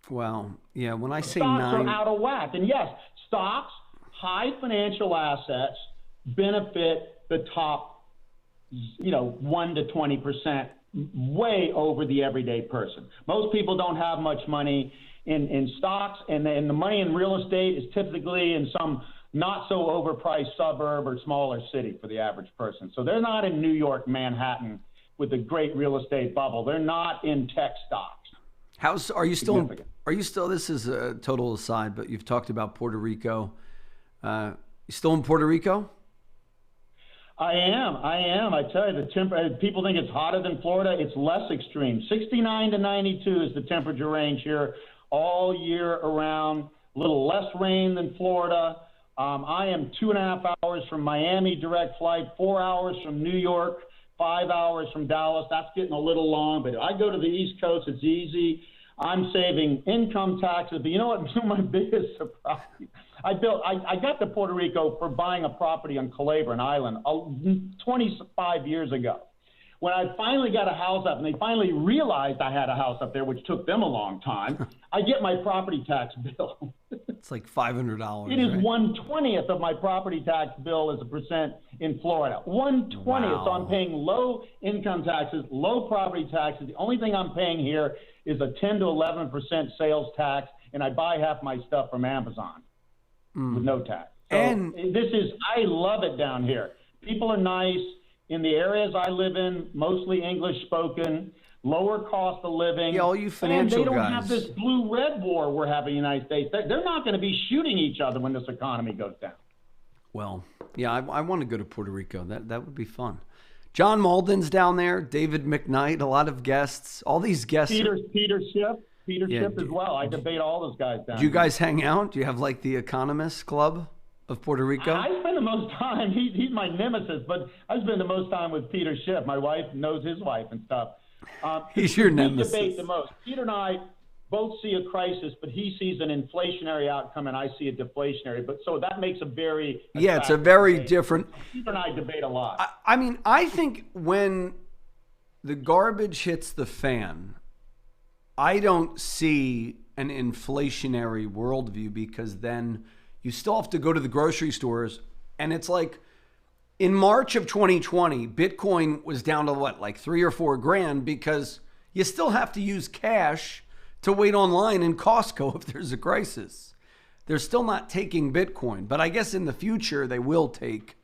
Wow. Yeah, when I say stocks nine... are out of whack. And yes, stocks, high financial assets, benefit the top, 1 to 20%, way over the everyday person. Most people don't have much money in stocks, and the money in real estate is typically in some not so overpriced suburb or smaller city for the average person. So they're not in New York, Manhattan with the great real estate bubble. They're not in tech stocks. Are you still, this is a total aside, but you've talked about Puerto Rico. You still in Puerto Rico? I am. I tell you, people think it's hotter than Florida. It's less extreme. 69 to 92 is the temperature range here all year around. A little less rain than Florida. I am 2.5 hours from Miami, direct flight, 4 hours from New York, 5 hours from Dallas. That's getting a little long, but I go to the East Coast. It's easy. I'm saving income taxes. But you know what? My biggest surprise, I got to Puerto Rico for buying a property on Calaveran Island 25 years ago. When I finally got a house up and they finally realized I had a house up there, which took them a long time, I get my property tax bill. It's like $500. It is right? 1/20th of my property tax bill as a percent in Florida. 1/20th. Wow. So I'm paying low income taxes, low property taxes. The only thing I'm paying here is a 10 to 11% sales tax, and I buy half my stuff from Amazon with no tax. So And- I love it down here. People are nice. In the areas I live in, mostly English spoken, lower cost of living. Yeah, all you financial and they don't guys. have this blue-red war we're having in the United States. They're not going to be shooting each other when this economy goes down. Well, yeah, I want to go to Puerto Rico. That would be fun. John Malden's down there, David McKnight, a lot of guests. All these guests. Peter Schiff Yeah, as well. I debate all those guys down Do you here. guys hang out? Do you have like the Economist Club of Puerto Rico? I spend the most time. He's my nemesis, but I spend the most time with Peter Schiff. My wife knows his wife and stuff. He's your we nemesis. debate the most. Peter and I both see a crisis, but he sees an inflationary outcome, and I see a deflationary. But so that makes a very It's a very debate. different. Peter and I debate a lot. I mean, I think when the garbage hits the fan, I don't see an inflationary worldview, because then you still have to go to the grocery stores, and it's like in March of 2020, Bitcoin was down to what, like $3 or $4 grand, because you still have to use cash to wait online in Costco if there's a crisis. They're still not taking Bitcoin, but I guess in the future they will take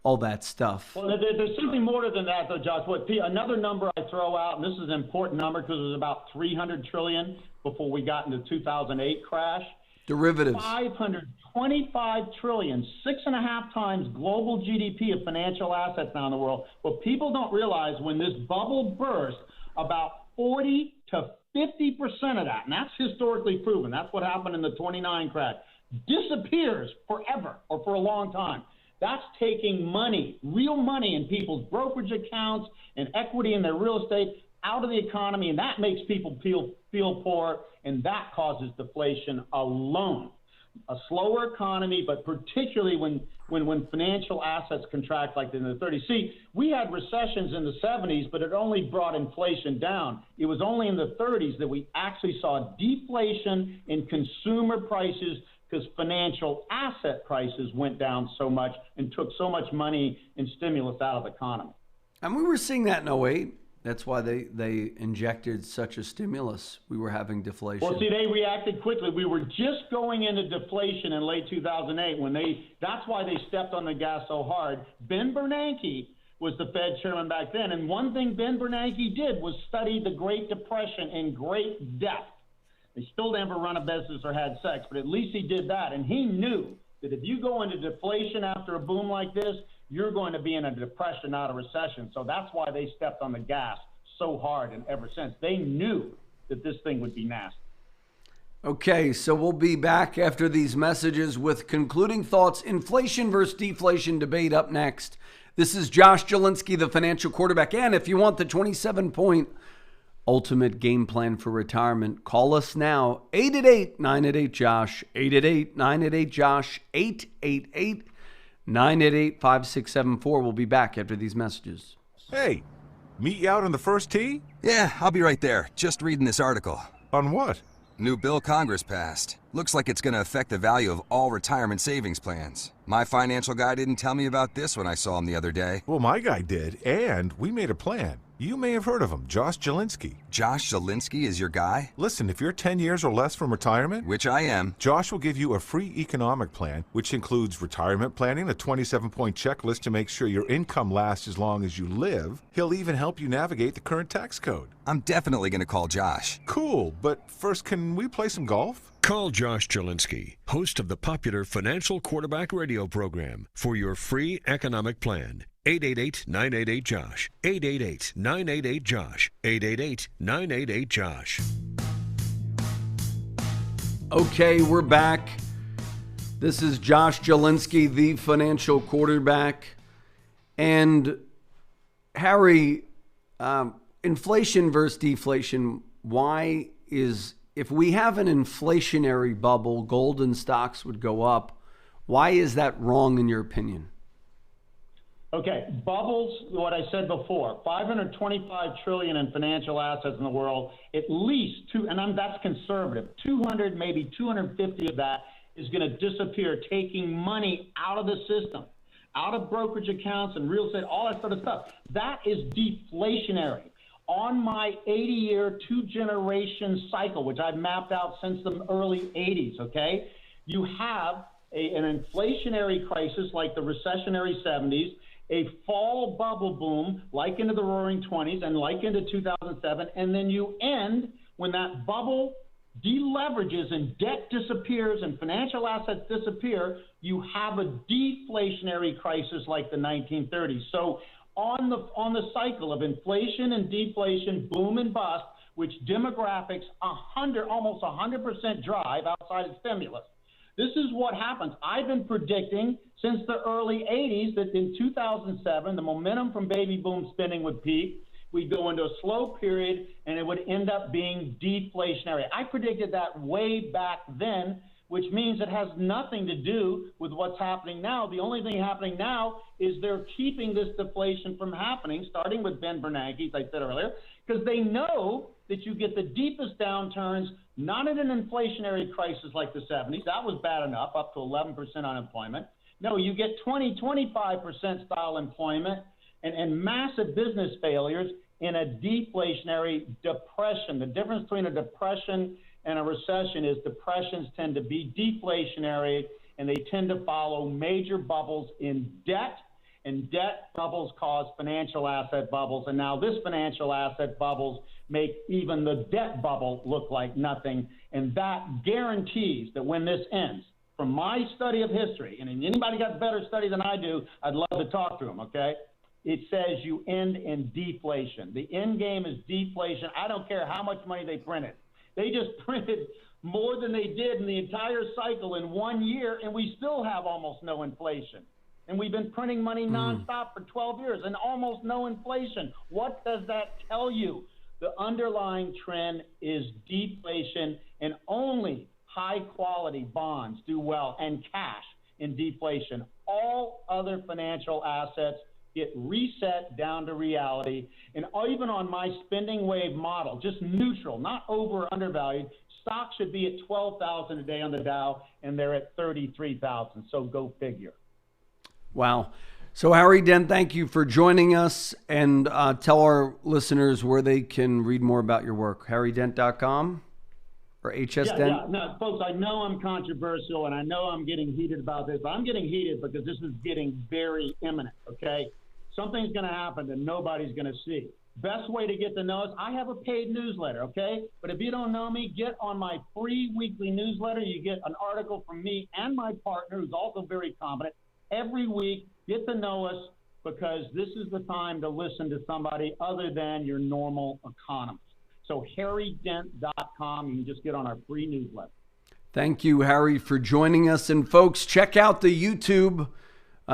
all that stuff. Well, there's something more than that, though, Josh. Another number I throw out, and this is an important number because it was about $300 trillion before we got into the 2008 crash. Derivatives. $525 trillion, 6.5 times global GDP of financial assets now in the world. What people don't realize, when this bubble burst, about 40 to 50% of that, and that's historically proven, that's what happened in the 29 crash, disappears forever or for a long time. That's taking money, real money in people's brokerage accounts and equity in their real estate out of the economy, and that makes people feel poor, and that causes deflation alone. A slower economy, but particularly when financial assets contract like in the 30s. See, we had recessions in the 70s, but it only brought inflation down. It was only in the 30s that we actually saw deflation in consumer prices, because financial asset prices went down so much and took so much money and stimulus out of the economy. And we were seeing that in 2008. That's why they injected such a stimulus. We were having deflation. Well, see, they reacted quickly. We were just going into deflation in late 2008 that's why they stepped on the gas so hard. Ben Bernanke was the Fed chairman back then, and one thing Ben Bernanke did was study the Great Depression in great depth. He still never run a business or had sex, but at least he did that, and he knew that if you go into deflation after a boom like this, you're going to be in a depression, not a recession. So that's why they stepped on the gas so hard, and ever since. They knew that this thing would be nasty. Okay, so we'll be back after these messages with concluding thoughts. Inflation versus deflation debate up next. This is Josh Jalinski, the financial quarterback. And if you want the 27-point ultimate game plan for retirement, call us now. 888-988-JOSH, 888-988-JOSH, 888-988-5674. We'll be back after these messages. Hey, meet you out on the first tee? Yeah, I'll be right there. Just reading this article. On what? New bill Congress passed. Looks like it's going to affect the value of all retirement savings plans. My financial guy didn't tell me about this when I saw him the other day. Well, my guy did, and we made a plan. You may have heard of him, Josh Jalinski. Josh Jalinski is your guy? Listen, if you're 10 years or less from retirement, Which I am. Josh will give you a free economic plan, which includes retirement planning, a 27-point checklist to make sure your income lasts as long as you live. He'll even help you navigate the current tax code. I'm definitely going to call Josh. Cool, but first, can we play some golf? Call Josh Jalinski, host of the popular Financial Quarterback radio program, for your free economic plan. 888-988-JOSH. 888-988-JOSH. 888-988-JOSH. Okay, we're back. This is Josh Jalinski, the financial quarterback. And Harry, inflation versus deflation, why is if we have an inflationary bubble, gold and stocks would go up. Why is that wrong in your opinion? Okay, bubbles, what I said before, 525 trillion in financial assets in the world, at least that's conservative, 200, maybe 250 of that is going to disappear, taking money out of the system, out of brokerage accounts and real estate, all that sort of stuff. That is deflationary. On my 80-year, two-generation cycle, which I've mapped out since the early 80s, okay, you have an inflationary crisis like the recessionary 70s, a fall bubble boom like into the roaring 20s and like into 2007, and then you end when that bubble deleverages and debt disappears and financial assets disappear, you have a deflationary crisis like the 1930s. So on the cycle of inflation and deflation, boom and bust, which demographics almost 100% drive outside of stimulus. This is what happens. I've been predicting since the early 80s that in 2007, the momentum from baby boom spending would peak. We'd go into a slow period, and it would end up being deflationary. I predicted that way back then, which means it has nothing to do with what's happening now. The only thing happening now is they're keeping this deflation from happening, starting with Ben Bernanke, as I said earlier, because they know that you get the deepest downturns, not in an inflationary crisis like the 70s. That was bad enough, up to 11% unemployment. No, you get 25% style employment and massive business failures in a deflationary depression. The difference between a depression and a recession is depressions tend to be deflationary, and they tend to follow major bubbles in debt, and debt bubbles cause financial asset bubbles, and now this financial asset bubbles make even the debt bubble look like nothing, and that guarantees that when this ends, from my study of history, and if anybody got better study than I do, I'd love to talk to them, okay? It says you end in deflation. The end game is deflation. I don't care how much money they printed. They just printed more than they did in the entire cycle in 1 year, and we still have almost no inflation. And we've been printing money nonstop for 12 years and almost no inflation. What does that tell you? The underlying trend is deflation, and only high-quality bonds do well, and cash in deflation. All other financial assets get reset down to reality. And even on my spending wave model, just neutral, not over or undervalued, stocks should be at 12,000 a day on the Dow, and they're at 33,000. So go figure. Wow. So Harry Dent, thank you for joining us, and tell our listeners where they can read more about your work. harrydent.com or HSDent? Yeah. No, folks, I know I'm controversial, and I know I'm getting heated about this, but I'm getting heated because this is getting very imminent, okay? Something's going to happen that nobody's going to see. Best way to get to know us, I have a paid newsletter, okay? But if you don't know me, get on my free weekly newsletter. You get an article from me and my partner, who's also very competent, every week. Get to know us, because this is the time to listen to somebody other than your normal economist. So harrydent.com, you can just get on our free newsletter. Thank you, Harry, for joining us. And folks, check out the YouTube.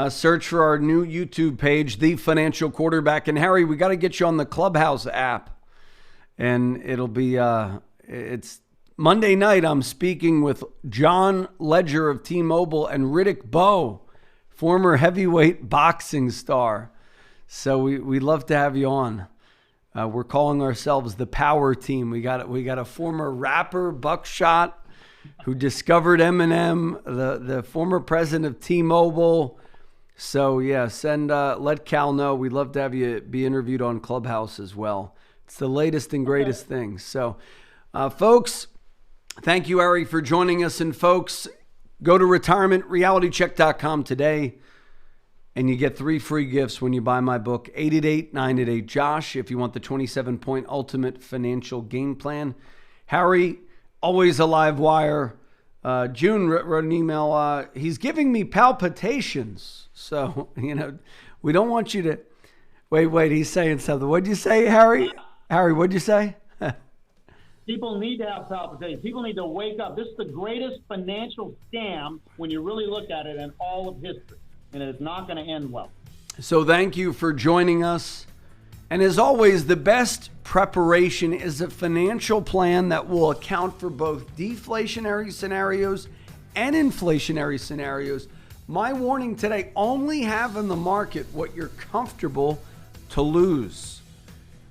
Search for our new YouTube page, The Financial Quarterback. And Harry, we got to get you on the Clubhouse app. And it'll be, it's Monday night. I'm speaking with John Ledger of T-Mobile and Riddick Bowe, former heavyweight boxing star. So we'd love to have you on. We're calling ourselves the Power Team. We got a former rapper, Buckshot, who discovered Eminem, the former president of T-Mobile. So yeah, let Cal know. We'd love to have you be interviewed on Clubhouse as well. It's the latest and greatest thing. So folks, thank you, Harry, for joining us. And folks, go to retirementrealitycheck.com today, and you get 3 free gifts when you buy my book, 888-988-JOSH, if you want the 27-point ultimate financial game plan. Harry, always a live wire. June wrote an email. He's giving me palpitations. So, we don't want you to... Wait, he's saying something. What'd you say, Harry? Harry, what'd you say? People need to have palpitations. People need to wake up. This is the greatest financial scam when you really look at it in all of history. And it's not going to end well. So thank you for joining us. And as always, the best preparation is a financial plan that will account for both deflationary scenarios and inflationary scenarios. My warning today, only have in the market what you're comfortable to lose.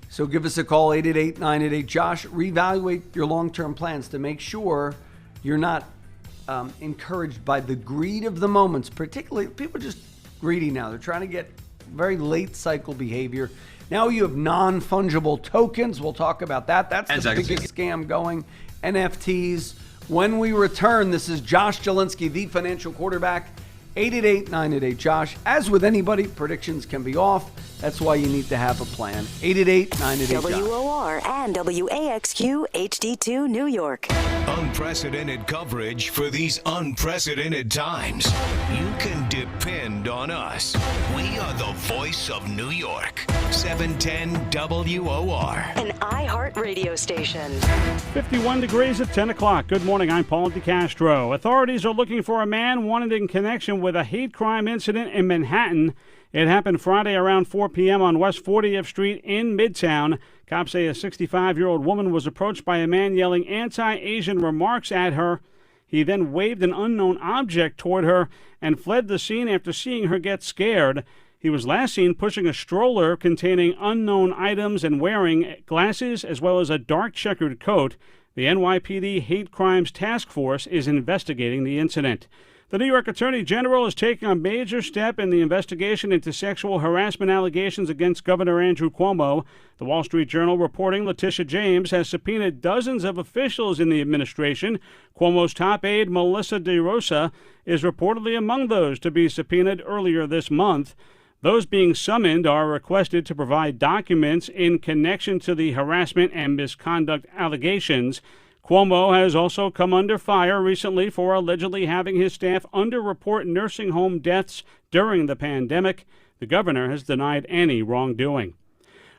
So give us a call, 888-988-JOSH. Reevaluate your long-term plans to make sure you're not encouraged by the greed of the moments. Particularly, people are just greedy now. They're trying to get very late cycle behavior. Now you have non-fungible tokens. We'll talk about that. That's the biggest scam going. NFTs. When we return, this is Josh Jalinski, the financial quarterback. 888-988-JOSH. As with anybody, predictions can be off. That's why you need to have a plan. 888-988-JOSH. WOR and WAXQ HD2 New York. Unprecedented coverage for these unprecedented times. You can depend on us. We are the voice of New York. 710 WOR. An iHeart radio station. 51 degrees at 10 o'clock. Good morning. I'm Paul DeCastro. Authorities are looking for a man wanted in connection with a hate crime incident in Manhattan. It happened Friday around 4 p.m. on West 40th Street in Midtown. Cops say a 65-year-old woman was approached by a man yelling anti-Asian remarks at her. He then waved an unknown object toward her and fled the scene after seeing her get scared. He was last seen pushing a stroller containing unknown items and wearing glasses as well as a dark checkered coat. The NYPD Hate Crimes Task Force is investigating the incident. The New York Attorney General is taking a major step in the investigation into sexual harassment allegations against Governor Andrew Cuomo. The Wall Street Journal reporting Letitia James has subpoenaed dozens of officials in the administration. Cuomo's top aide, Melissa DeRosa, is reportedly among those to be subpoenaed earlier this month. Those being summoned are requested to provide documents in connection to the harassment and misconduct allegations. Cuomo has also come under fire recently for allegedly having his staff underreport nursing home deaths during the pandemic. The governor has denied any wrongdoing.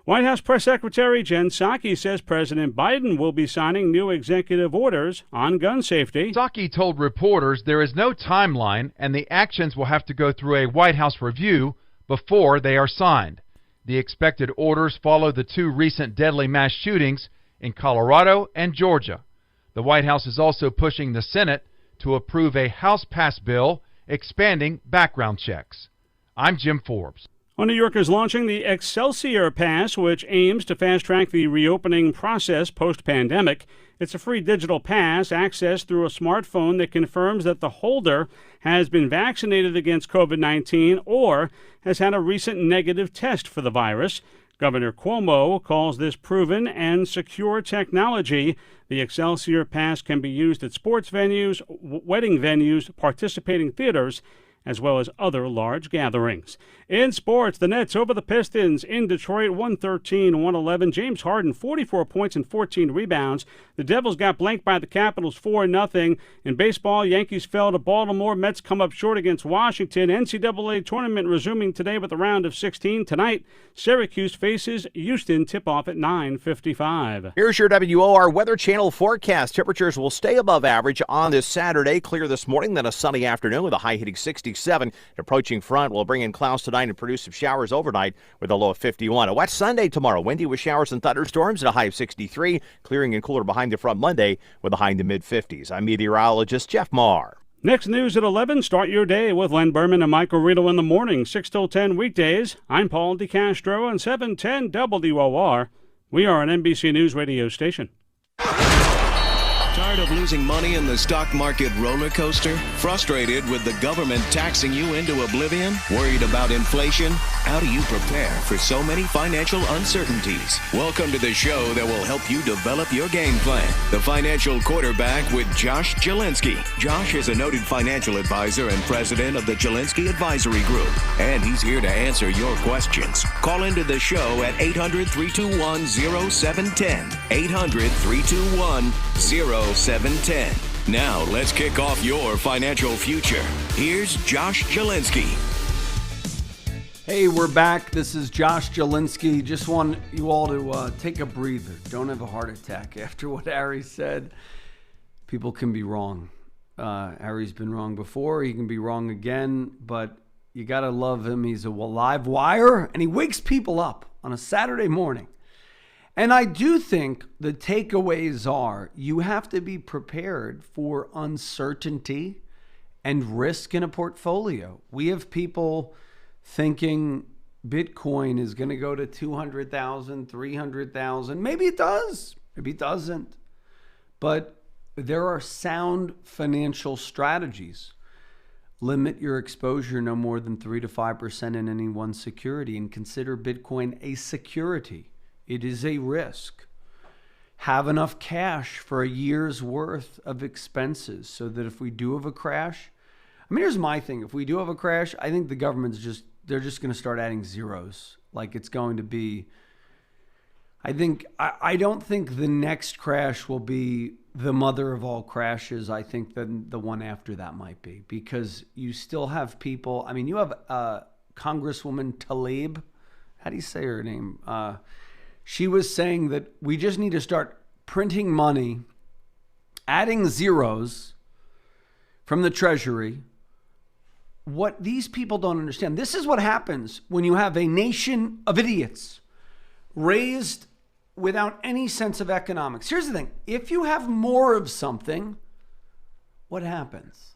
White House Press Secretary Jen Psaki says President Biden will be signing new executive orders on gun safety. Psaki told reporters there is no timeline and the actions will have to go through a White House review before they are signed. The expected orders follow the two recent deadly mass shootings in Colorado and Georgia. The White House is also pushing the Senate to approve a House-passed bill expanding background checks. I'm Jim Forbes. New York is launching the Excelsior Pass, which aims to fast-track the reopening process post-pandemic. It's a free digital pass accessed through a smartphone that confirms that the holder has been vaccinated against COVID-19 or has had a recent negative test for the virus. Governor Cuomo calls this proven and secure technology. The Excelsior Pass can be used at sports venues, wedding venues, participating theaters, as well as other large gatherings. In sports, the Nets over the Pistons in Detroit, 113-111. James Harden, 44 points and 14 rebounds. The Devils got blanked by the Capitals 4-0. In baseball, Yankees fell to Baltimore. Mets come up short against Washington. NCAA tournament resuming today with a round of 16. Tonight, Syracuse faces Houston. Tip-off at 9:55. Here's your WOR Weather Channel forecast. Temperatures will stay above average on this Saturday. Clear this morning, then a sunny afternoon with a high hitting 67. An approaching front will bring in clouds tonight and produce some showers overnight with a low of 51. A wet Sunday tomorrow, windy with showers and thunderstorms at a high of 63. Clearing and cooler behind the front Monday with a high in the mid-50s. I'm meteorologist Jeff Marr. Next news at 11. Start your day with Len Berman and Michael Rito in the morning, 6 till 10 weekdays. I'm Paul DeCastro on 710 WOR. We are an NBC News radio station. Tired of losing money in the stock market roller coaster? Frustrated with the government taxing you into oblivion? Worried about inflation? How do you prepare for so many financial uncertainties? Welcome to the show that will help you develop your game plan. The Financial Quarterback with Josh Jalinski. Josh is a noted financial advisor and president of the Jalinski Advisory Group, and he's here to answer your questions. Call into the show at 800-321-0710. 800-321-0710. Now, let's kick off your financial future. Here's Josh Jalinski. Hey, we're back. This is Josh Jalinski. Just want you all to take a breather. Don't have a heart attack after what Harry said. People can be wrong. Harry's been wrong before. He can be wrong again, but you got to love him. He's a live wire, and he wakes people up on a Saturday morning. And I do think the takeaways are you have to be prepared for uncertainty and risk in a portfolio. We have people thinking Bitcoin is going to go to 200,000, 300,000. Maybe it does. Maybe it doesn't. But there are sound financial strategies. Limit your exposure no more than 3 to 5% in any one security and consider Bitcoin a security. It is a risk. Have enough cash for a year's worth of expenses so that if we do have a crash, I mean, here's my thing. If we do have a crash, I think the government's they're just going to start adding zeros. Like it's going to be, I don't think the next crash will be the mother of all crashes. I think the one after that might be, because you still have people. I mean, you have Congresswoman Tlaib. How do you say her name? She was saying that we just need to start printing money, adding zeros from the Treasury. What these people don't understand, this is what happens when you have a nation of idiots raised without any sense of economics. Here's the thing. If you have more of something, what happens?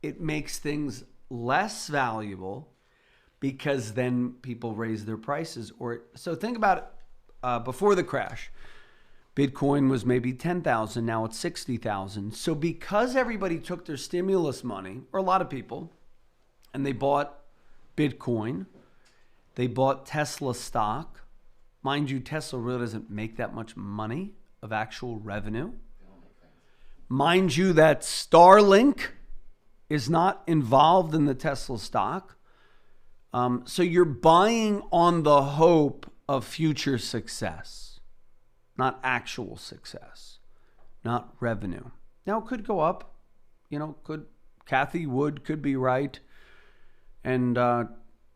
It makes things less valuable because then people raise their prices. So think about it. Before the crash, Bitcoin was maybe 10,000. Now it's 60,000. So because everybody took their stimulus money, or a lot of people, and they bought Bitcoin, they bought Tesla stock. Mind you, Tesla really doesn't make that much money of actual revenue. Mind you, that Starlink is not involved in the Tesla stock. So you're buying on the hope of future success, not actual success, not revenue. Now it could go up, Kathy Wood could be right. And,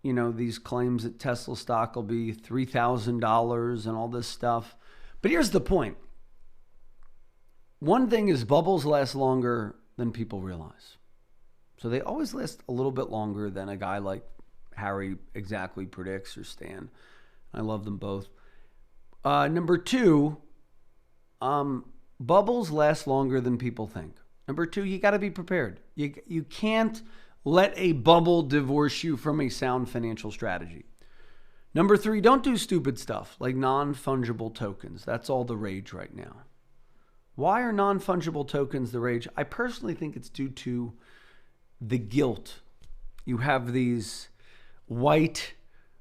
these claims that Tesla stock will be $3,000 and all this stuff. But here's the point. One thing is bubbles last longer than people realize. So they always last a little bit longer than a guy like Harry exactly predicts or Stan. I love them both. Number two, bubbles last longer than people think. Number two, you got to be prepared. You can't let a bubble divorce you from a sound financial strategy. Number three, don't do stupid stuff like non-fungible tokens. That's all the rage right now. Why are non-fungible tokens the rage? I personally think it's due to the guilt. You have these white,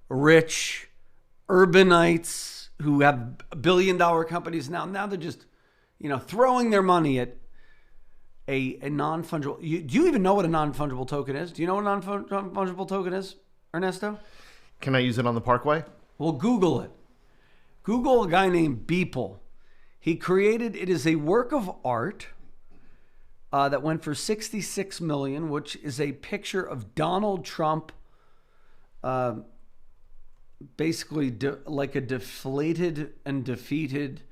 rich, urbanites who have billion-dollar companies now. Now they're just, throwing their money at a non-fungible. Do you even know what a non-fungible token is? Do you know what a non-fungible token is, Ernesto? Can I use it on the Parkway? Well, Google it. Google a guy named Beeple. It is a work of art that went for $66 million, which is a picture of Donald Trump, basically like a deflated and defeated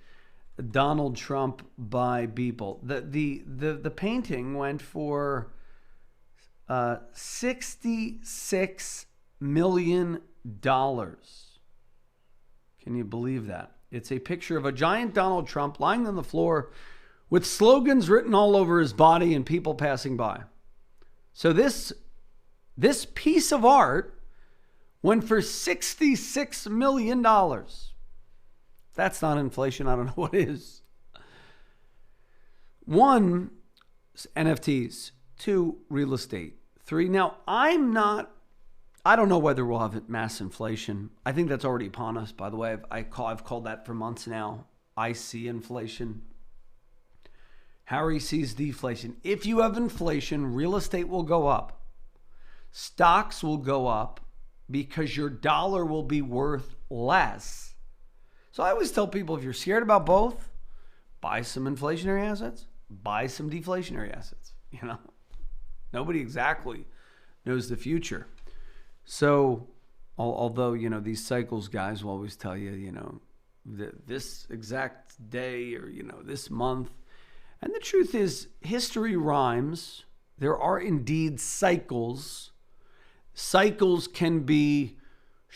Donald Trump by Beeple. The painting went for $66 million. Can you believe that? It's a picture of a giant Donald Trump lying on the floor with slogans written all over his body and people passing by. So this piece of art went for $66 million. That's not inflation. I don't know what is. One, NFTs. Two, real estate. Three, now I don't know whether we'll have mass inflation. I think that's already upon us, by the way. I've called that for months now. I see inflation. Harry sees deflation. If you have inflation, real estate will go up. Stocks will go up because your dollar will be worth less. So I always tell people, if you're scared about both, buy some inflationary assets, buy some deflationary assets. Nobody exactly knows the future. So although, these cycles guys will always tell you, this exact day or, this month. And the truth is, history rhymes. There are indeed cycles. Cycles can be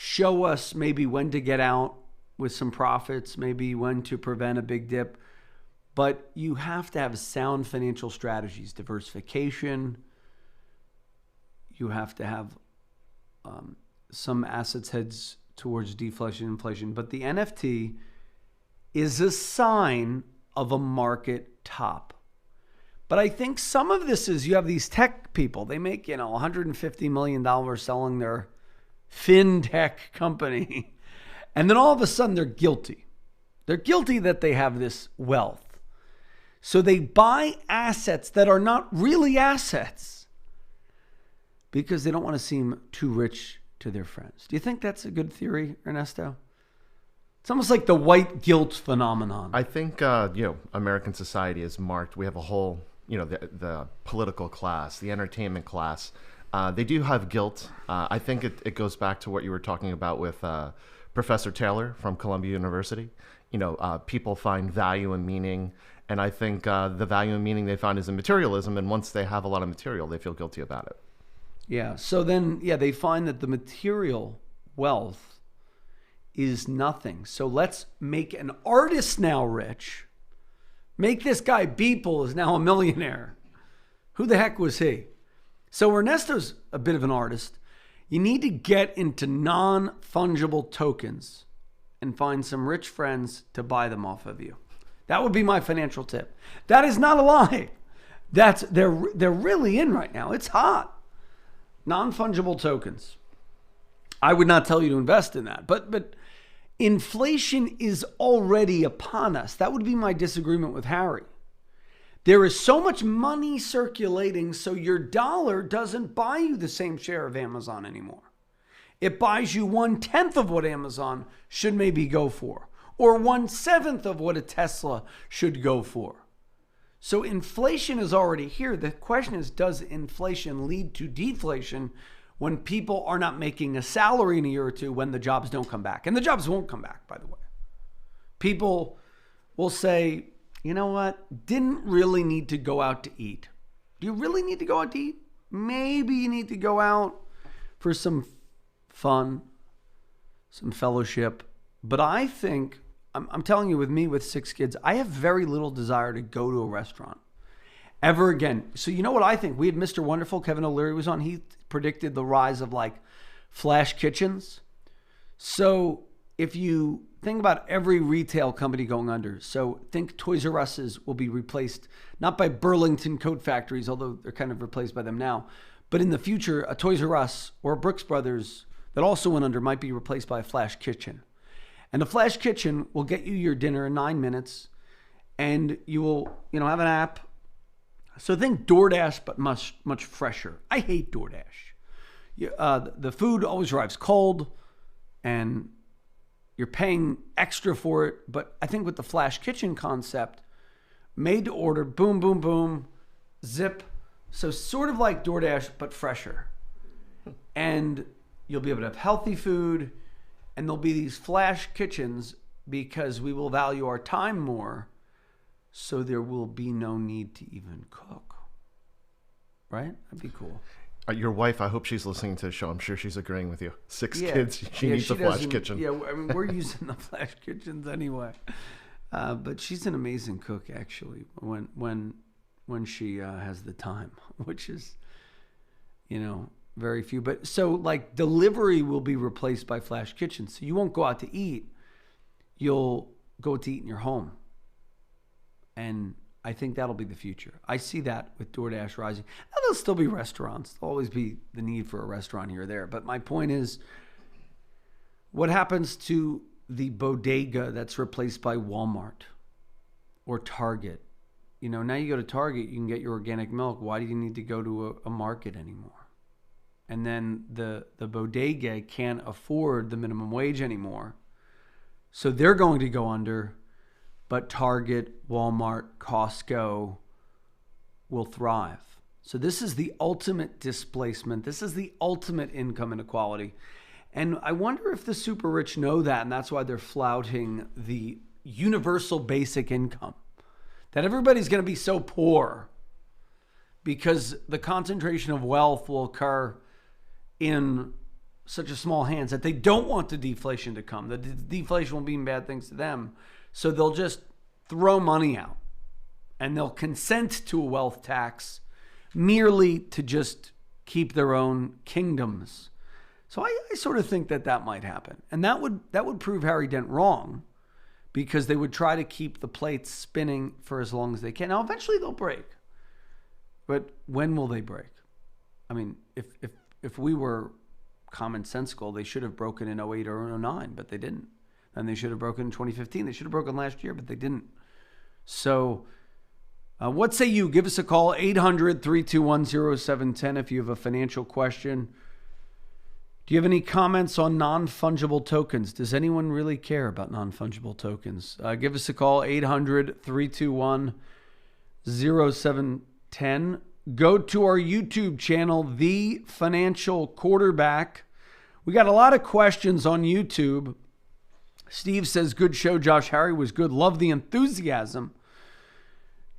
show us maybe when to get out with some profits, maybe when to prevent a big dip. But you have to have sound financial strategies, diversification. You have to have some assets heads towards deflation, inflation. But the NFT is a sign of a market top. But I think some of this is you have these tech people. They make, $150 million selling their fintech company. And then all of a sudden they're guilty. They're guilty that they have this wealth. So they buy assets that are not really assets because they don't want to seem too rich to their friends. Do you think that's a good theory, Ernesto? It's almost like the white guilt phenomenon. I think, American society is marked. We have a whole, the political class, the entertainment class. They do have guilt. I think it goes back to what you were talking about with Professor Taylor from Columbia University. People find value and meaning. And I think the value and meaning they find is in materialism. And once they have a lot of material, they feel guilty about it. Yeah. So then, they find that the material wealth is nothing. So let's make an artist now rich. Make this guy Beeple is now a millionaire. Who the heck was he? So Ernesto's a bit of an artist. You need to get into non-fungible tokens and find some rich friends to buy them off of you. That would be my financial tip. That is not a lie. They're really in right now. It's hot. Non-fungible tokens. I would not tell you to invest in that, but inflation is already upon us. That would be my disagreement with Harry. There is so much money circulating, so your dollar doesn't buy you the same share of Amazon anymore. It buys you 1/10 of what Amazon should maybe go for, or 1/7 of what a Tesla should go for. So inflation is already here. The question is, does inflation lead to deflation when people are not making a salary in a year or two when the jobs don't come back? And the jobs won't come back, by the way. People will say, you know what? Didn't really need to go out to eat. Do you really need to go out to eat? Maybe you need to go out for some fun, some fellowship. But I think, I'm telling you, with me with 6 kids, I have very little desire to go to a restaurant ever again. So you know what I think? We had Mr. Wonderful, Kevin O'Leary was on. He predicted the rise of like flash kitchens. So if you think about every retail company going under, so think Toys R Us's will be replaced, not by Burlington coat factories, although they're kind of replaced by them now, but in the future, a Toys R Us or a Brooks Brothers that also went under might be replaced by a flash kitchen. And the flash kitchen will get you your dinner in 9 minutes, and you will, have an app. So think DoorDash, but much fresher. I hate DoorDash. The food always arrives cold, and you're paying extra for it. But I think with the flash kitchen concept, made to order, boom, boom, boom, zip. So sort of like DoorDash, but fresher. And you'll be able to have healthy food, and there'll be these flash kitchens because we will value our time more, so there will be no need to even cook. Right? That'd be cool. Your wife, I hope she's listening to the show. I'm sure she's agreeing with you. 6 kids, she needs a flash kitchen. Yeah, I mean, we're using the flash kitchens anyway. But she's an amazing cook, actually, when she has the time, which is, very few. But so like delivery will be replaced by flash kitchens. So you won't go out to eat. You'll go to eat in your home. And I think that'll be the future. I see that with DoorDash rising. Now, there'll still be restaurants. There'll always be the need for a restaurant here or there. But my point is, what happens to the bodega that's replaced by Walmart or Target? Now you go to Target, you can get your organic milk. Why do you need to go to a market anymore? And then the bodega can't afford the minimum wage anymore. So they're going to go under. But Target, Walmart, Costco will thrive. So this is the ultimate displacement. This is the ultimate income inequality. And I wonder if the super rich know that, and that's why they're flouting the universal basic income. That everybody's going to be so poor because the concentration of wealth will occur in such a small hands that they don't want the deflation to come. The deflation will mean bad things to them. So they'll just throw money out and they'll consent to a wealth tax merely to just keep their own kingdoms. So I sort of think that might happen. And that would prove Harry Dent wrong, because they would try to keep the plates spinning for as long as they can. Now, eventually they'll break. But when will they break? I mean, if we were commonsensical, they should have broken in 08 or 09, but they didn't. And they should have broken in 2015. They should have broken last year, but they didn't. So what say you? Give us a call, 800-321-0710 if you have a financial question. Do you have any comments on non-fungible tokens? Does anyone really care about non-fungible tokens? Give us a call, 800-321-0710. Go to our YouTube channel, The Financial Quarterback. We got a lot of questions on YouTube. Steve says, good show. Josh Harry was good. Love the enthusiasm.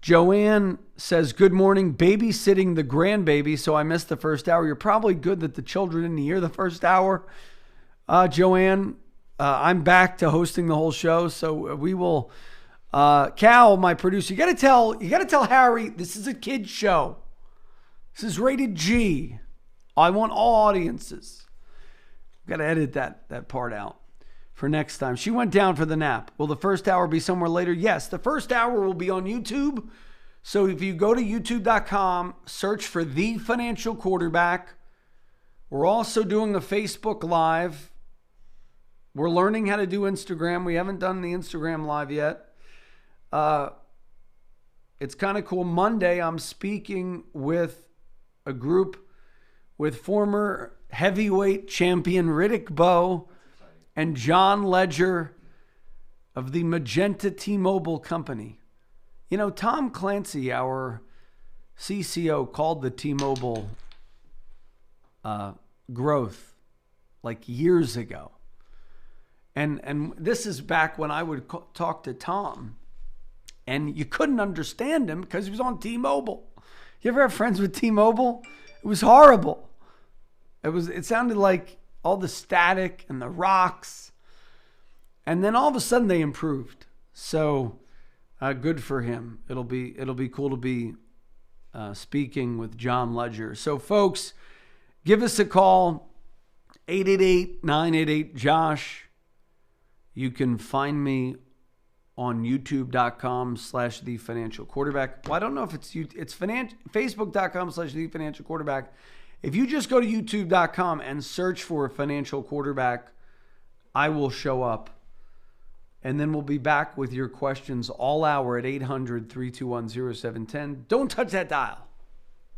Joanne says, good morning. Babysitting the grandbaby, so I missed the first hour. You're probably good that the children didn't hear the first hour. Joanne, I'm back to hosting the whole show, so we will. Cal, my producer, you got to tell Harry this is a kid's show. This is rated G. I want all audiences. Got to edit that part out for next time. She went down for the nap. Will the first hour be somewhere later? Yes, the first hour will be on YouTube. So if you go to youtube.com, search for The Financial Quarterback. We're also doing a Facebook Live. We're learning how to do Instagram. We haven't done the Instagram Live yet. It's kind of cool. Monday, I'm speaking with a group with former heavyweight champion Riddick Bowe and John Ledger of the Magenta T-Mobile company. You know, Tom Clancy, our CCO, called the T-Mobile growth like years ago. And this is back when I would talk to Tom, and you couldn't understand him because he was on T-Mobile. You ever have friends with T-Mobile? It was horrible. It sounded like all the static and the rocks. And then all of a sudden they improved. So good for him. It'll be cool to be speaking with John Ledger. So folks, give us a call, 888-988-JOSH. You can find me on youtube.com/The Financial Quarterback. Well, I don't know if it's facebook.com/The Financial Quarterback. If you just go to youtube.com and search for Financial Quarterback, I will show up. And then we'll be back with your questions all hour at 800-321-0710. Don't touch that dial.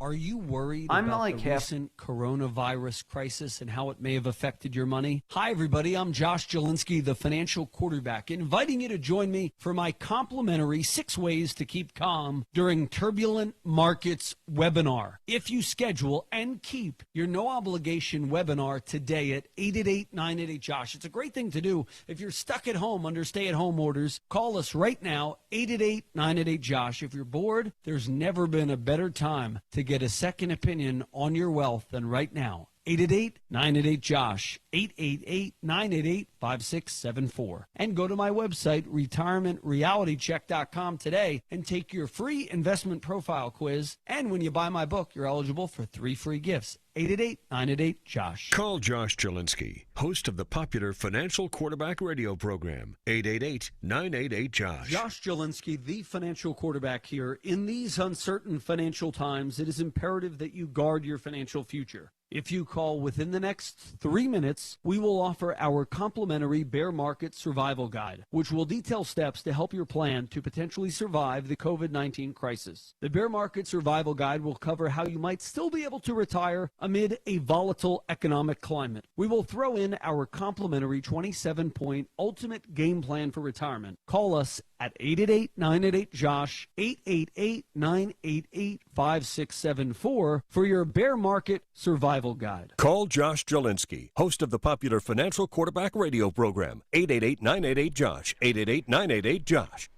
Are you worried about the recent coronavirus crisis and how it may have affected your money? Hi, everybody. I'm Josh Jalinski, the Financial Quarterback, inviting you to join me for my complimentary 6 Ways to Keep Calm During Turbulent Markets webinar. If you schedule and keep your no-obligation webinar today at 888-988-JOSH. It's a great thing to do if you're stuck at home under stay-at-home orders. Call us right now, 888-988-JOSH. If you're bored, there's never been a better time to get a second opinion on your wealth than right now. 888-988-JOSH, 888-988-5674. And go to my website, retirementrealitycheck.com today and take your free investment profile quiz. And when you buy my book, you're eligible for 3 free gifts. 888-988-JOSH. Call Josh Jalinski, host of the popular Financial Quarterback radio program. 888-988-JOSH. Josh Jalinski, the Financial Quarterback here. In these uncertain financial times, it is imperative that you guard your financial future. If you call within the next 3 minutes, we will offer our complimentary bear market survival guide, which will detail steps to help your plan to potentially survive the COVID-19 crisis. The bear market survival guide will cover how you might still be able to retire amid a volatile economic climate. We will throw in our complimentary 27-point ultimate game plan for retirement. Call us at 888-988-JOSH, 888-988-5674 for your bear market survival guide. Call Josh Jalinski, host of the popular Financial Quarterback radio program. 888-988-JOSH, 888-988-JOSH.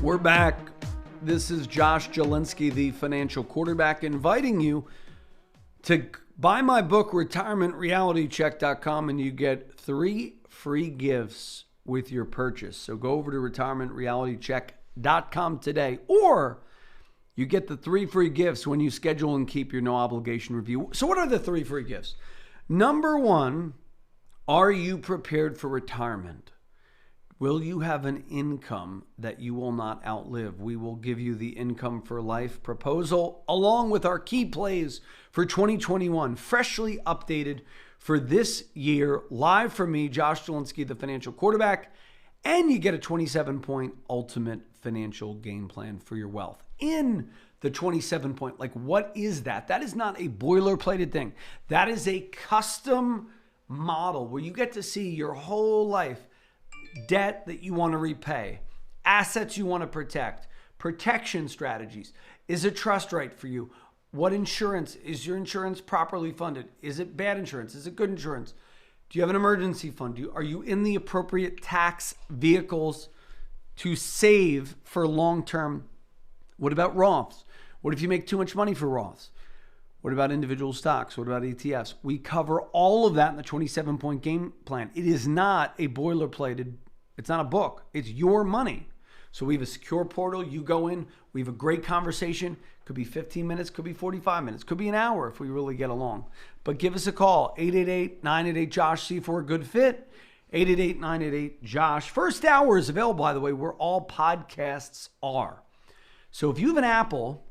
We're back. This is Josh Jalinski, the Financial Quarterback, inviting you to Buy my book, retirementrealitycheck.com, and you get 3 free gifts with your purchase. So go over to retirementrealitycheck.com today, or you get the 3 free gifts when you schedule and keep your no obligation review. So what are the 3 free gifts? Number 1, are you prepared for retirement? Will you have an income that you will not outlive? We will give you the Income for Life proposal along with our key plays for 2021, freshly updated for this year, live from me, Josh Jalinski, the financial quarterback, and you get a 27-point ultimate financial game plan for your wealth. In the 27-point, like what is that? That is not a boilerplated thing. That is a custom model where you get to see your whole life, debt that you want to repay, assets you want to protect, protection strategies. Is it trust right for you? What insurance? Is your insurance properly funded? Is it bad insurance? Is it good insurance? Do you have an emergency fund? Are you in the appropriate tax vehicles to save for long-term? What about Roths? What if you make too much money for Roths? What about individual stocks? What about ETFs? We cover all of that in the 27-point game plan. It is not a boilerplated, it's not a book. It's your money. So we have a secure portal. You go in, we have a great conversation. Could be 15 minutes, could be 45 minutes, could be an hour if we really get along. But give us a call, 888-988-JOSH, see if we're a good fit. 888-988-JOSH. First hour is available, by the way, where all podcasts are. So if you have an Apple,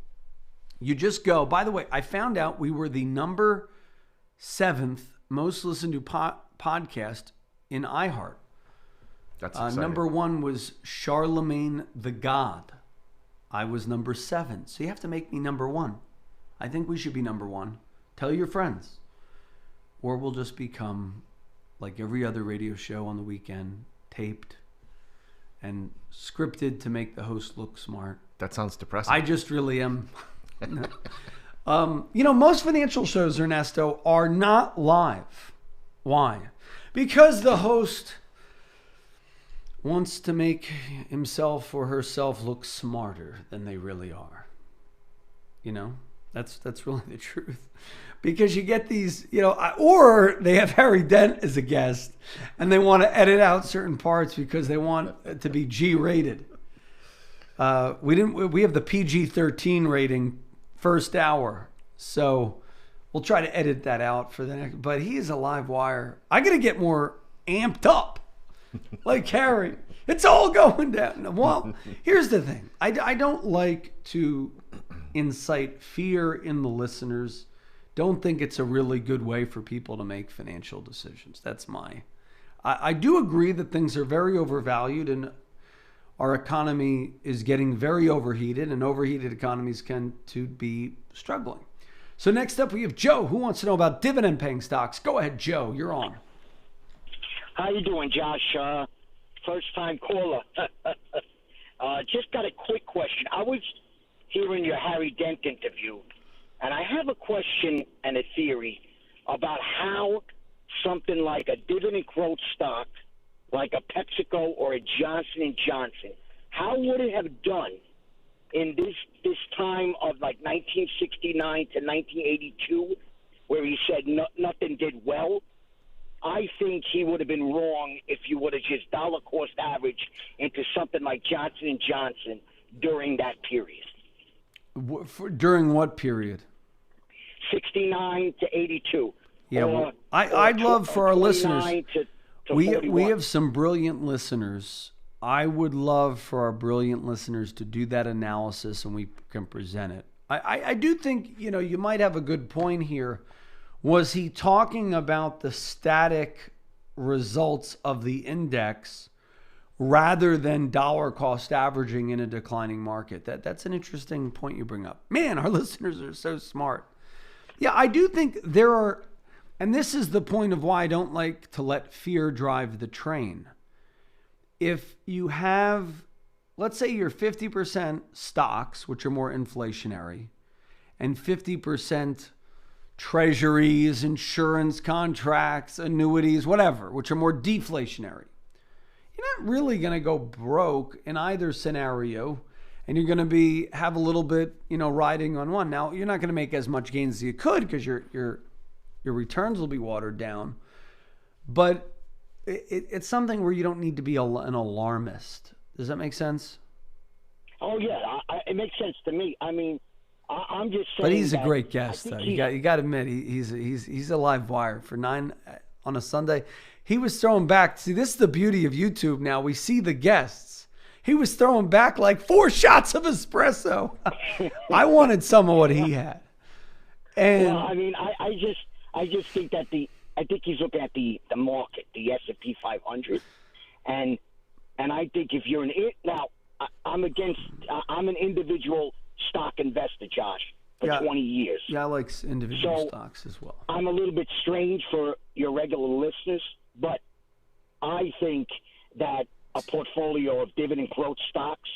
you just go. By the way, I found out we were the number 7th most listened to podcast in iHeart. That's exciting. Number 1 was Charlemagne the God. I was number 7. So you have to make me number 1. I think we should be number 1. Tell your friends. Or we'll just become like every other radio show on the weekend, taped and scripted to make the host look smart. That sounds depressing. I just really am. Most financial shows, Ernesto, are not live. Why? Because the host wants to make himself or herself look smarter than they really are. That's really the truth. Because you get these, or they have Harry Dent as a guest and they want to edit out certain parts because they want it to be G-rated. We have the PG-13 rating first hour. So we'll try to edit that out for the next, but he is a live wire. I got to get more amped up like Harry. It's all going down. Well, here's the thing. I don't like to incite fear in the listeners. Don't think it's a really good way for people to make financial decisions. That's I do agree that things are very overvalued and our economy is getting very overheated, and overheated economies tend to be struggling. So next up, we have Joe, who wants to know about dividend-paying stocks. Go ahead, Joe. You're on. How you doing, Josh? First-time caller. Just got a quick question. I was hearing your Harry Dent interview, and I have a question and a theory about how something like a dividend growth stock, like a PepsiCo or a Johnson & Johnson, how would it have done in this time of like 1969 to 1982, where he said nothing did well? I think he would have been wrong if you would have just dollar cost average into something like Johnson & Johnson during that period. During what period? 69 to 82. Yeah, well, I'd love for our listeners. We have some brilliant listeners. I would love for our brilliant listeners to do that analysis and we can present it. I do think, you might have a good point here. Was he talking about the static results of the index rather than dollar cost averaging in a declining market? That's an interesting point you bring up. Man, our listeners are so smart. Yeah, I do think there are, and this is the point of why I don't like to let fear drive the train. If you have, let's say you're 50% stocks, which are more inflationary, and 50% treasuries, insurance contracts, annuities, whatever, which are more deflationary, you're not really going to go broke in either scenario, and you're going to have a little bit, riding on one. Now, you're not going to make as much gains as you could because you're Your returns will be watered down. But it's something where you don't need to be an alarmist. Does that make sense? Oh, yeah. It makes sense to me. I mean, I'm just saying. But he's a great guest, though. You got to admit, he's a live wire for 9 on a Sunday. He was throwing back. See, this is the beauty of YouTube now. We see the guests. He was throwing back like 4 shots of espresso. I wanted some of what he had. And well, I mean, I just think that I think he's looking at the market, the S&P 500, and I think if you're now, I'm an individual stock investor, Josh, for 20 years. Yeah, I like individual stocks as well. I'm a little bit strange for your regular listeners, but I think that a portfolio of dividend growth stocks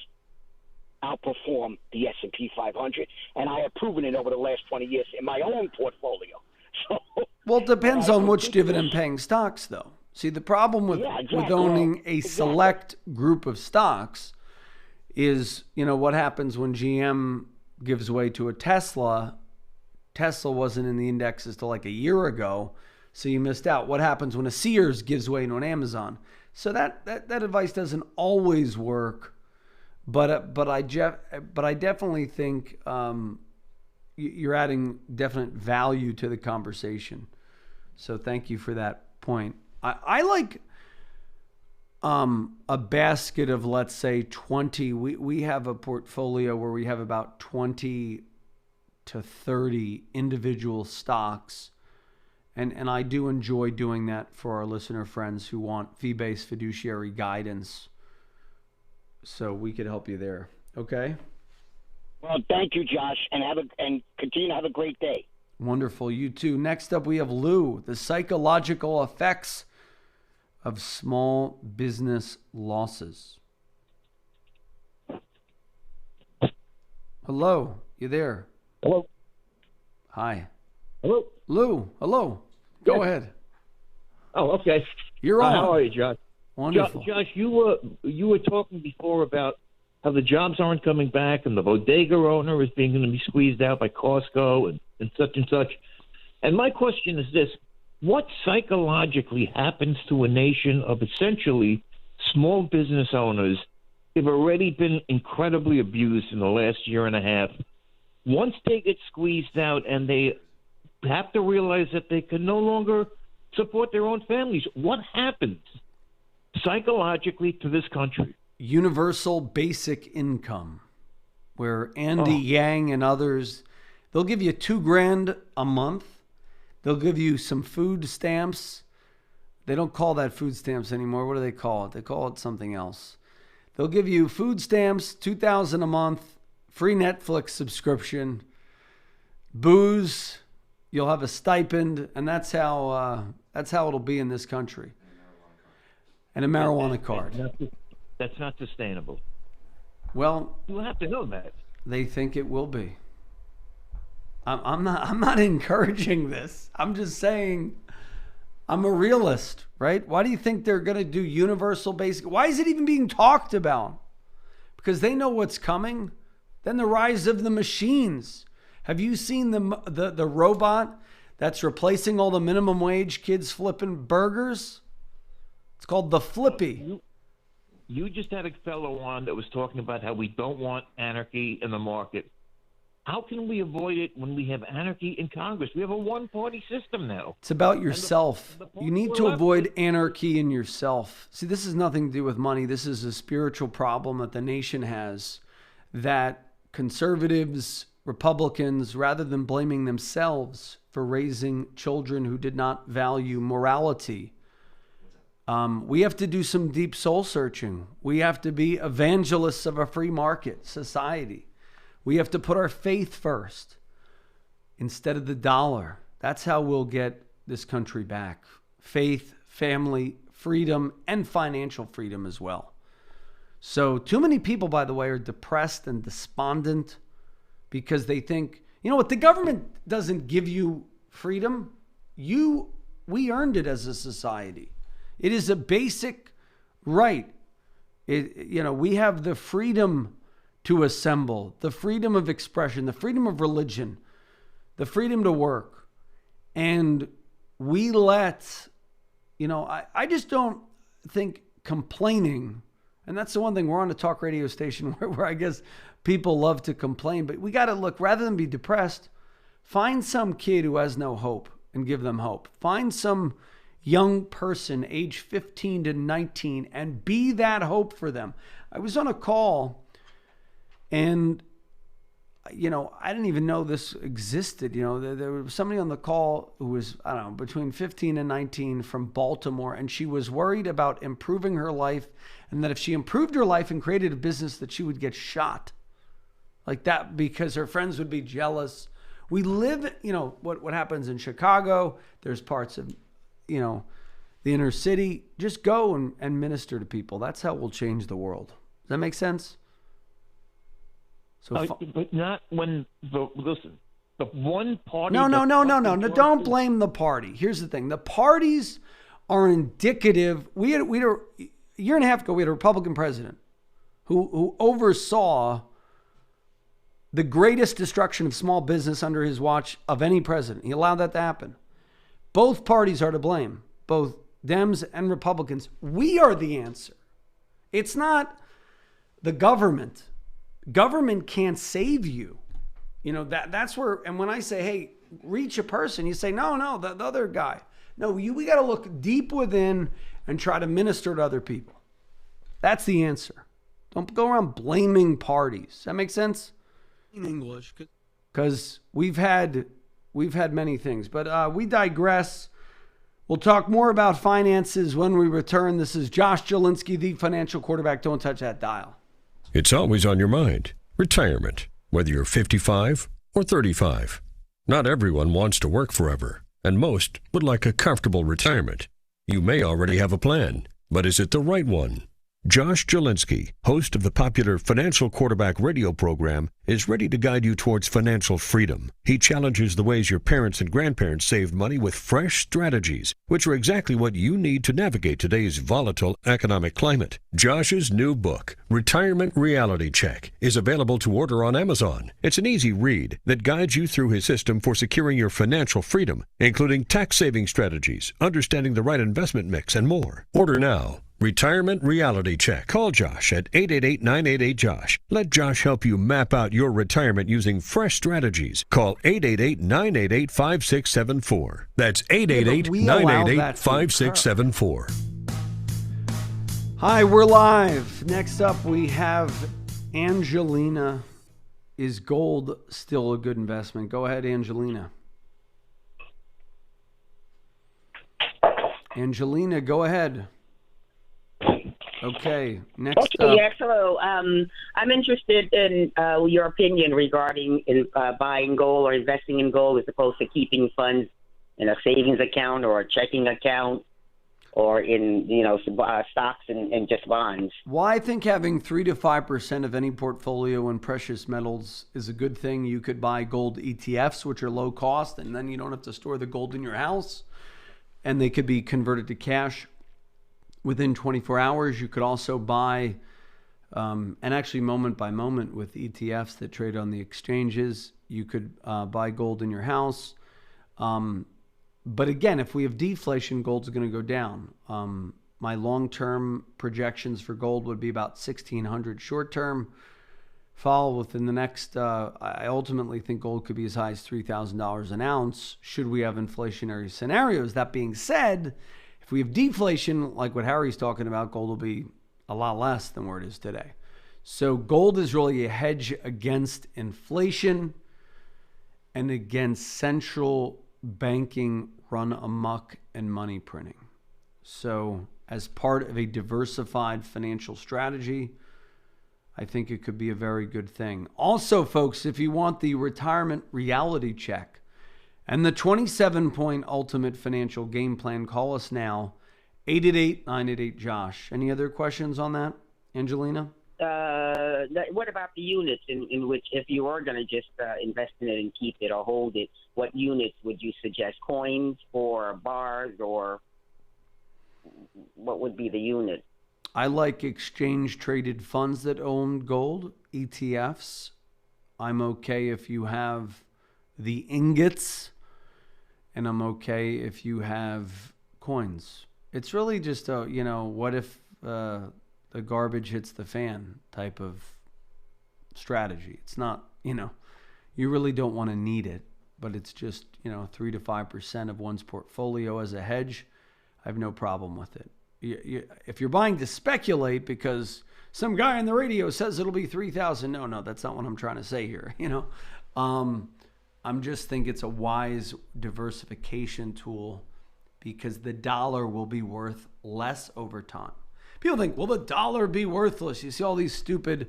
outperform the S&P 500, and I have proven it over the last 20 years in my own portfolio. So, well, it depends on which dividend-paying stocks, though. See, the problem with owning a select group of stocks is, what happens when GM gives way to a Tesla. Tesla wasn't in the indexes till like a year ago, so you missed out. What happens when a Sears gives way to an Amazon? So that advice doesn't always work, but I definitely think you're adding definite value to the conversation. So thank you for that point. I like a basket of, let's say, 20. We have a portfolio where we have about 20 to 30 individual stocks. And I do enjoy doing that for our listener friends who want fee-based fiduciary guidance. So we could help you there. Okay? Well, thank you, Josh, and continue to have a great day. Wonderful. You too. Next up, we have Lou, the psychological effects of small business losses. Hello. You there? Hello. Hi. Hello. Lou. Hello. Go ahead. Oh, okay. You're on. How are you, Josh? Wonderful. Josh, you were talking before about how the jobs aren't coming back and the bodega owner is going to be squeezed out by Costco and such and such. And my question is this: what psychologically happens to a nation of essentially small business owners who've already been incredibly abused in the last year and a half? Once they get squeezed out and they have to realize that they can no longer support their own families, what happens psychologically to this country? Universal basic income, where Andy Yang and others, they'll give you $2,000 a month. They'll give you some food stamps. They don't call that food stamps anymore. What do they call it? They call it something else. They'll give you food stamps, $2,000 a month, free Netflix subscription, booze. You'll have a stipend, and that's how it'll be in this country. And a marijuana card. That's not sustainable. Well, you have to know that. They think it will be. I'm not encouraging this. I'm just saying I'm a realist, right? Why do you think they're going to do universal basic? Why is it even being talked about? Because they know what's coming. Then the rise of the machines. Have you seen the robot that's replacing all the minimum wage kids flipping burgers? It's called the Flippy. You just had a fellow on that was talking about how we don't want anarchy in the market. How can we avoid it when we have anarchy in Congress? We have a one-party system now. It's about yourself. You need to avoid anarchy in yourself. See, this has nothing to do with money. This is a spiritual problem that the nation has, that conservatives, Republicans, rather than blaming themselves for raising children who did not value morality, we have to do some deep soul searching. We have to be evangelists of a free market society. We have to put our faith first instead of the dollar. That's how we'll get this country back. Faith, family, freedom, and financial freedom as well. So too many people, by the way, are depressed and despondent because they think, you know what, the government doesn't give you freedom. We earned it as a society. It is a basic right. We have the freedom to assemble, the freedom of expression, the freedom of religion, the freedom to work. And we let, I just don't think complaining, and that's the one thing, we're on a talk radio station where I guess people love to complain, but we got to look, rather than be depressed, find some kid who has no hope and give them hope. Find some young person, age 15 to 19, and be that hope for them. I was on a call and, I didn't even know this existed. There was somebody on the call who was, I don't know, between 15 and 19 from Baltimore, and she was worried about improving her life, and that if she improved her life and created a business, that she would get shot like that because her friends would be jealous. We live, what happens in Chicago, there's parts of, the inner city. Just go and minister to people. That's how we'll change the world. Does that make sense? So, but not when the one party. No. Don't blame the party. Here's the thing: the parties are indicative. We had a year and a half ago. We had a Republican president who oversaw the greatest destruction of small business under his watch of any president. He allowed that to happen. Both parties are to blame, both Dems and Republicans. We are the answer. It's not the government. Government can't save you. That's where, and when I say, hey, reach a person, you say, no, the other guy. No, we got to look deep within and try to minister to other people. That's the answer. Don't go around blaming parties. Does that make sense? In English. Because we've had many things, but we digress. We'll talk more about finances when we return. This is Josh Jalinski, the financial quarterback. Don't touch that dial. It's always on your mind. Retirement, whether you're 55 or 35. Not everyone wants to work forever, and most would like a comfortable retirement. You may already have a plan, but is it the right one? Josh Jalinski, host of the popular Financial Quarterback radio program, is ready to guide you towards financial freedom. He challenges the ways your parents and grandparents saved money with fresh strategies, which are exactly what you need to navigate today's volatile economic climate. Josh's new book, Retirement Reality Check, is available to order on Amazon. It's an easy read that guides you through his system for securing your financial freedom, including tax-saving strategies, understanding the right investment mix, and more. Order now. Retirement Reality Check. Call Josh at 888-988-JOSH. Let Josh help you map out your retirement using fresh strategies. Call 888-988-5674. That's 888-988-5674. Hi, we're live. Next up, we have Angelina. Is gold still a good investment? Go ahead, Angelina. Angelina, go ahead. Okay, next up. Yes, hello. I'm interested in your opinion regarding buying gold or investing in gold as opposed to keeping funds in a savings account or a checking account or in stocks and just bonds. Well, I think having 3 to 5% of any portfolio in precious metals is a good thing. You could buy gold ETFs, which are low cost, and then you don't have to store the gold in your house, and they could be converted to cash within 24 hours. You could also buy, and actually moment by moment with ETFs that trade on the exchanges, you could buy gold in your house. But again, if we have deflation, gold's going to go down. My long-term projections for gold would be about 1,600 short-term. Fall within the next, I ultimately think gold could be as high as $3,000 an ounce should we have inflationary scenarios. That being said, if we have deflation, like what Harry's talking about, gold will be a lot less than where it is today. So gold is really a hedge against inflation and against central banking run amok and money printing. So as part of a diversified financial strategy, I think it could be a very good thing. Also, folks, if you want the retirement reality check and the 27-point ultimate financial game plan, call us now, 888-988-JOSH. Any other questions on that, Angelina? What about the units in which, if you are going to just invest in it and keep it or hold it, what units would you suggest? Coins or bars, or what would be the unit? I like exchange-traded funds that own gold, ETFs. I'm okay if you have the ingots and I'm okay if you have coins. It's really just a, what if the garbage hits the fan type of strategy. It's not, you really don't want to need it, but it's just, 3 to 5% of one's portfolio as a hedge. I have no problem with it. If you're buying to speculate because some guy on the radio says it'll be 3,000, no, that's not what I'm trying to say here. I'm just think it's a wise diversification tool because the dollar will be worth less over time. People think, will the dollar be worthless? You see all these stupid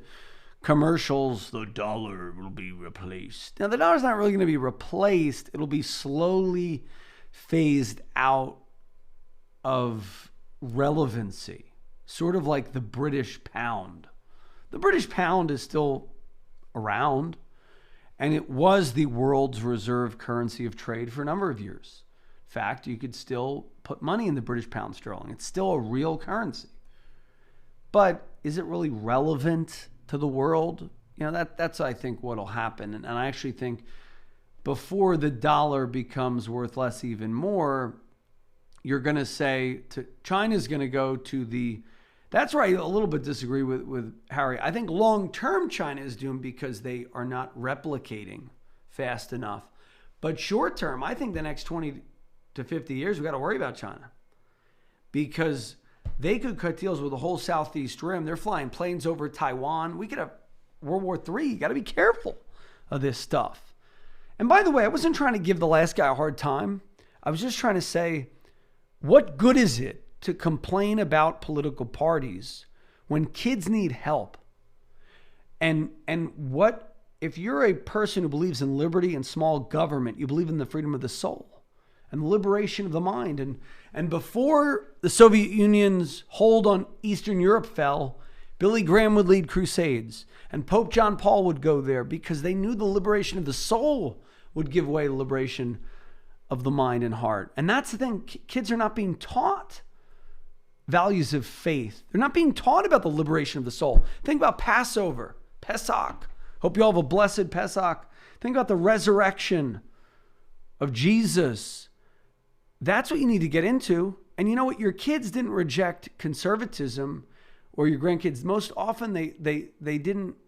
commercials, the dollar will be replaced. Now, the dollar's not really going to be replaced. It'll be slowly phased out of relevancy, sort of like the British pound. The British pound is still around, and it was the world's reserve currency of trade for a number of years. In fact, you could still put money in the British pound sterling. It's still a real currency. But is it really relevant to the world? That's I think what'll happen. And I actually think before the dollar becomes worth less even more, you're going to say China's going to go to that's where I a little bit disagree with Harry. I think long-term China is doomed because they are not replicating fast enough. But short-term, I think the next 20 to 50 years, we got to worry about China because they could cut deals with the whole Southeast Rim. They're flying planes over Taiwan. We could have World War III. You got to be careful of this stuff. And by the way, I wasn't trying to give the last guy a hard time. I was just trying to say, what good is it to complain about political parties when kids need help? And what if you're a person who believes in liberty and small government, you believe in the freedom of the soul and the liberation of the mind. And before the Soviet Union's hold on Eastern Europe fell, Billy Graham would lead crusades and Pope John Paul would go there because they knew the liberation of the soul would give way to liberation of the mind and heart. And that's the thing. Kids are not being taught values of faith. They're not being taught about the liberation of the soul. Think about Passover, Pesach. Hope you all have a blessed Pesach. Think about the resurrection of Jesus. That's what you need to get into. And you know what? Your kids didn't reject conservatism, or your grandkids. Most often they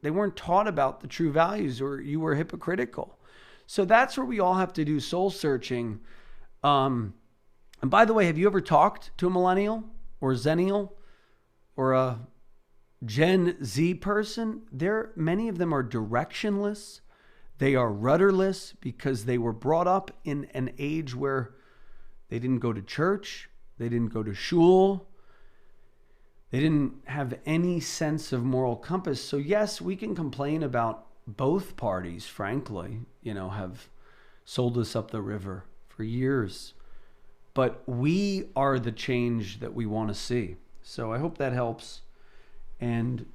weren't taught about the true values, or you were hypocritical. So that's where we all have to do soul searching. And by the way, have you ever talked to a millennial or a zennial or a Gen Z person? Many of them are directionless. They are rudderless because they were brought up in an age where they didn't go to church. They didn't go to shul. They didn't have any sense of moral compass. So yes, we can complain about both parties, frankly, have sold us up the river for years. But we are the change that we want to see. So I hope that helps. And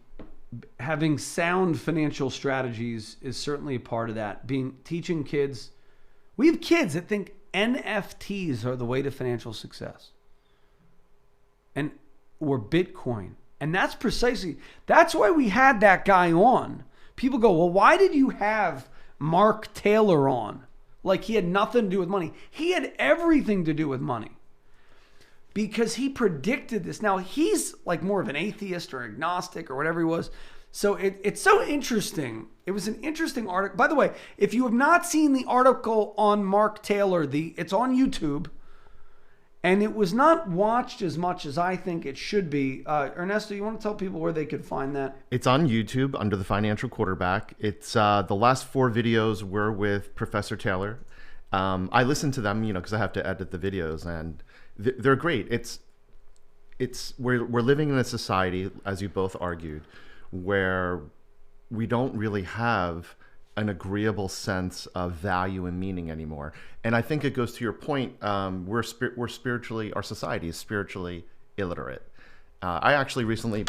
having sound financial strategies is certainly a part of that. Teaching kids. We have kids that think NFTs are the way to financial success. Or Bitcoin. And that's why we had that guy on. People go, well, why did you have Mark Taylor on? Like he had nothing to do with money. He had everything to do with money. Because he predicted this. Now, he's like more of an atheist or agnostic or whatever he was. So it's so interesting. It was an interesting article. By the way, if you have not seen the article on Mark Taylor, it's on YouTube. And it was not watched as much as I think it should be. Ernesto, you want to tell people where they could find that? It's on YouTube under The Financial Quarterback. It's the last 4 videos were with Professor Taylor. I listen to them, because I have to edit the videos, and they're great. We're living in a society, as you both argued, where we don't really have an agreeable sense of value and meaning anymore. And I think it goes to your point. Our society is spiritually illiterate. I actually recently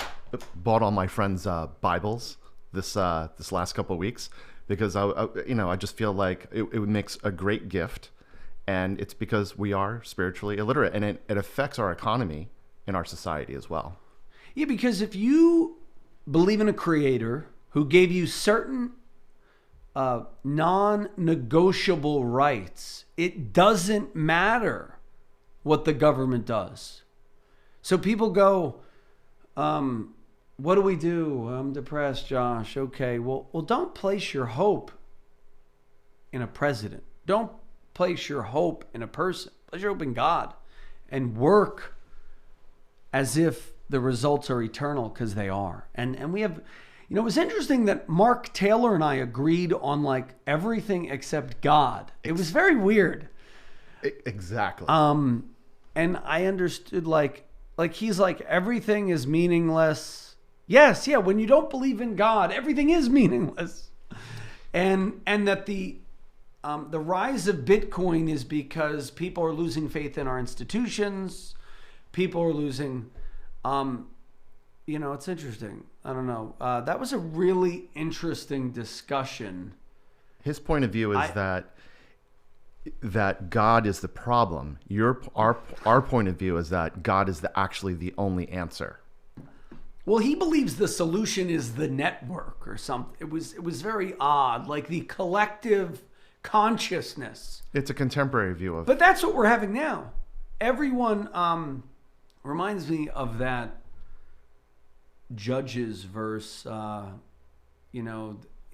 bought all my friends' Bibles this last couple of weeks because I just feel like it makes a great gift, and it's because we are spiritually illiterate, and it affects our economy and our society as well. Yeah, because if you believe in a creator who gave you certain non-negotiable rights. It doesn't matter what the government does. So people go, what do we do? I'm depressed, Josh. Okay, well, don't place your hope in a president. Don't place your hope in a person. Place your hope in God and work as if the results are eternal, because they are. And we have, it was interesting that Mark Taylor and I agreed on like everything except God. It was very weird. Exactly. And I understood like he's like, everything is meaningless. Yes, yeah, when you don't believe in God, everything is meaningless. And that the rise of Bitcoin is because people are losing faith in our institutions. People are losing, it's interesting. I don't know. That was a really interesting discussion. His point of view is that God is the problem. Our point of view is that God is actually the only answer. Well, he believes the solution is the network or something. It was very odd, like the collective consciousness. It's a contemporary view of. But that's what we're having now. Everyone reminds me of that Judges verse.